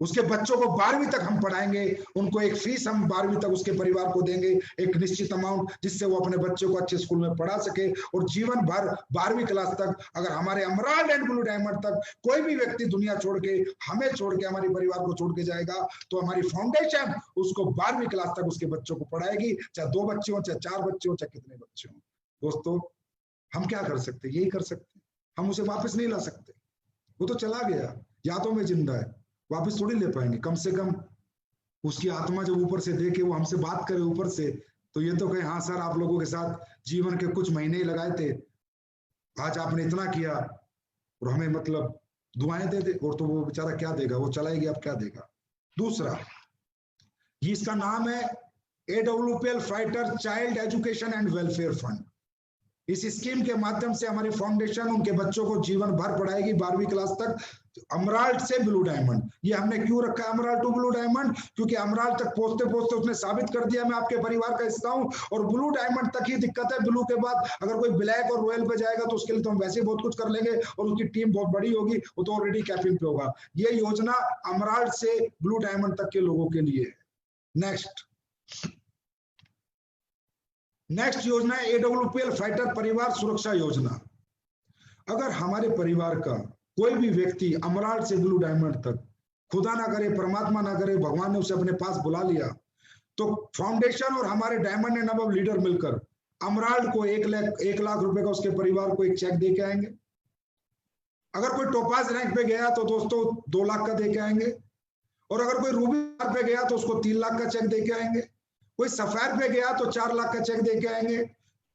उसके बच्चों को 12वीं तक हम पढ़ाएंगे, उनको एक फीस हम 12वीं तक उसके परिवार को देंगे, एक निश्चित अमाउंट, जिससे वो अपने बच्चों को अच्छे स्कूल में पढ़ा सके, और जीवन भर 12वीं क्लास तक अगर हमारे अमराल्ड एंड ब्लू डायमंड तक कोई भी व्यक्ति दुनिया छोड़ के, हमें छोड़ के, हमारे परिवार को छोड़ के जाएगा, तो हमारी फाउंडेशन उसको 12वीं क्लास तक उसके बच्चों को पढ़ाएगी, चाहे 2 बच्चे हो, चाहे 4 बच्चे हो, चाहे कितने बच्चे हो। दोस्तों हम क्या कर सकते, यही कर सकते, हम उसे वापस नहीं ला सकते, वो तो चला गया, यादों में जिंदा है, वापस थोड़ी ले पाएंगे। कम से कम उसकी आत्मा जब ऊपर से देखे, वो हमसे बात करे ऊपर से, तो ये तो कहे हाँ सर आप लोगों के साथ जीवन के कुछ महीने ही लगाए थे, आज आपने इतना किया, और हमें मतलब दुआएं दे दे। और तो वो बेचारा क्या देगा, वो चला ही गया, अब क्या देगा। दूसरा, इसका नाम है AWPL fighter child education and welfare fund. इस स्कीम के माध्यम से हमारी फाउंडेशन उनके बच्चों को जीवन भर पढ़ाएगी 12वीं क्लास तक, अमराल्ड से ब्लू डायमंड। ये हमने क्यों रखा है अमराल्ड टू ब्लू डायमंड, क्योंकि अमराल्ड तक पहुंचते पहुंचते उसने साबित कर दिया मैं आपके परिवार का हिस्सा हूं, और ब्लू डायमंड तक ही दिक्कत है। ब्लू के बाद अगर कोई ब्लैक और रॉयल पे जाएगा तो उसके लिए तो हम वैसे ही बहुत कुछ कर लेंगे, और उसकी टीम बहुत बड़ी होगी, वो तो ऑलरेडी कैपिंग पे होगा। ये योजना अमराल्ड से ब्लू डायमंड तक के लोगों के लिए है। नेक्स्ट योजना है AWPL फाइटर परिवार सुरक्षा योजना। अगर हमारे परिवार का कोई भी व्यक्ति अमराल्ड से ब्लू डायमंड तक, खुदा ना करे, परमात्मा ना करे, भगवान ने उसे अपने पास बुला लिया, तो फाउंडेशन और हमारे डायमंड एंड अबव लीडर मिलकर अमराल्ड को 1 लाख रुपए का उसके परिवार को एक चेक दे के आएंगे। अगर कोई टोपाज रैंक पे गया तो दोस्तों 2 लाख का दे के आएंगे, और अगर कोई रूबी पे गया तो उसको 3 लाख का चेक दे के आएंगे। कोई सफायर पे गया तो 4 लाख का चेक दे के आएंगे।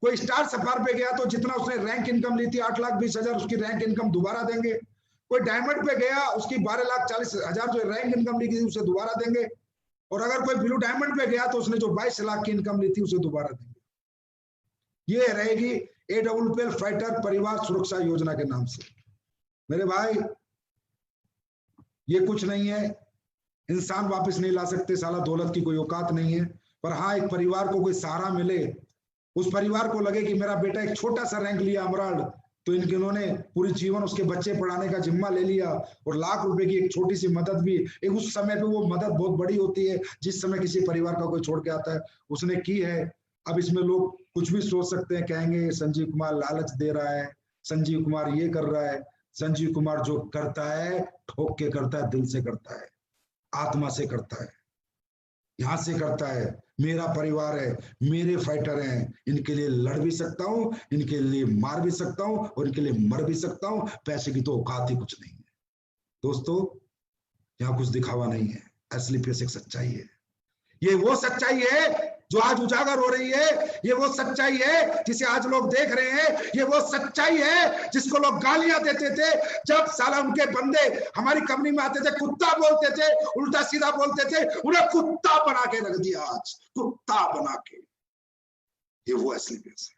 कोई स्टार सफायर पे गया तो जितना उसने रैंक इनकम ली थी 8,20,000 उसकी रैंक इनकम दोबारा देंगे। कोई डायमंड पे गया उसकी 12,40,000 जो रैंक इनकम ली थी उसे दोबारा देंगे। और अगर कोई ब्लू डायमंड पे गया तो उसने जो 22 लाख की इनकम ली थी उसे दोबारा देंगे। ये रहेगी AWPL फाइटर परिवार सुरक्षा योजना के नाम से। मेरे भाई ये कुछ नहीं है, इंसान वापस नहीं ला सकते, साला दौलत की कोई औकात नहीं है, पर हाँ एक परिवार को कोई सहारा मिले, उस परिवार को लगे कि मेरा बेटा एक छोटा सा रैंक लिया अमराल्ड, तो इन्होंने पूरी जीवन उसके बच्चे पढ़ाने का जिम्मा ले लिया, और लाख रुपए की एक छोटी सी मदद भी, एक उस समय पे वो मदद बहुत बड़ी होती है जिस समय किसी परिवार का कोई छोड़ के आता है, उसने की है। अब इसमें लोग कुछ भी सोच सकते हैं, कहेंगे संजीव कुमार लालच दे रहा है, संजीव कुमार ये कर रहा है। संजीव कुमार जो करता है ठोक के करता है, दिल से करता है, आत्मा से करता है, यहां से करता है। मेरा परिवार है, मेरे फाइटर हैं, इनके लिए लड़ भी सकता हूं, इनके लिए मार भी सकता हूं, और इनके लिए मर भी सकता हूं। पैसे की तो औकात ही कुछ नहीं है दोस्तों, यहाँ कुछ दिखावा नहीं है, एसलीपीएस एक सच्चाई है। ये वो सच्चाई है जो आज उजागर हो रही है, ये वो सच्चाई है जिसे आज लोग देख रहे हैं, ये वो सच्चाई है जिसको लोग गालियां देते थे जब साला उनके बंदे हमारी कंपनी में आते थे, कुत्ता बोलते थे, उल्टा सीधा बोलते थे, उन्हें कुत्ता बना के रख दिया, आज कुत्ता बना के। ये वो एसलीपीएस है।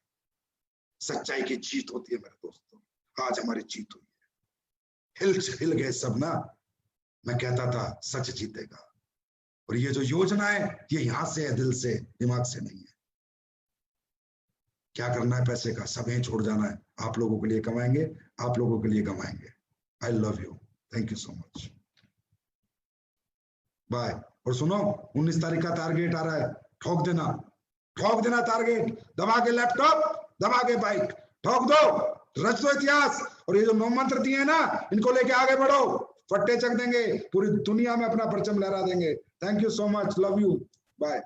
सच्चाई की जीत होती है मेरे दोस्तों, आज हमारी जीत हुई है। हिल गए सब ना, मैं कहता था सच जीतेगा, और ये जो योजना है ये यहां से है, दिल से, दिमाग से नहीं है। क्या करना है पैसे का, सब यहीं छोड़ जाना है, आप लोगों के लिए कमाएंगे, आप लोगों के लिए कमाएंगे। I love you, thank you so much, bye. और सुनो, 19 तारीख का टारगेट आ रहा है, ठोक देना टारगेट, दबा के लैपटॉप, दबा के बाइक, ठोक दो, रच दो इतिहास। और ये जो 9 मंत्र दिए हैं ना, इनको लेके आगे बढ़ो, फट्टे चक देंगे, पूरी दुनिया में अपना परचम लहरा देंगे। Thank you so much, love you, bye.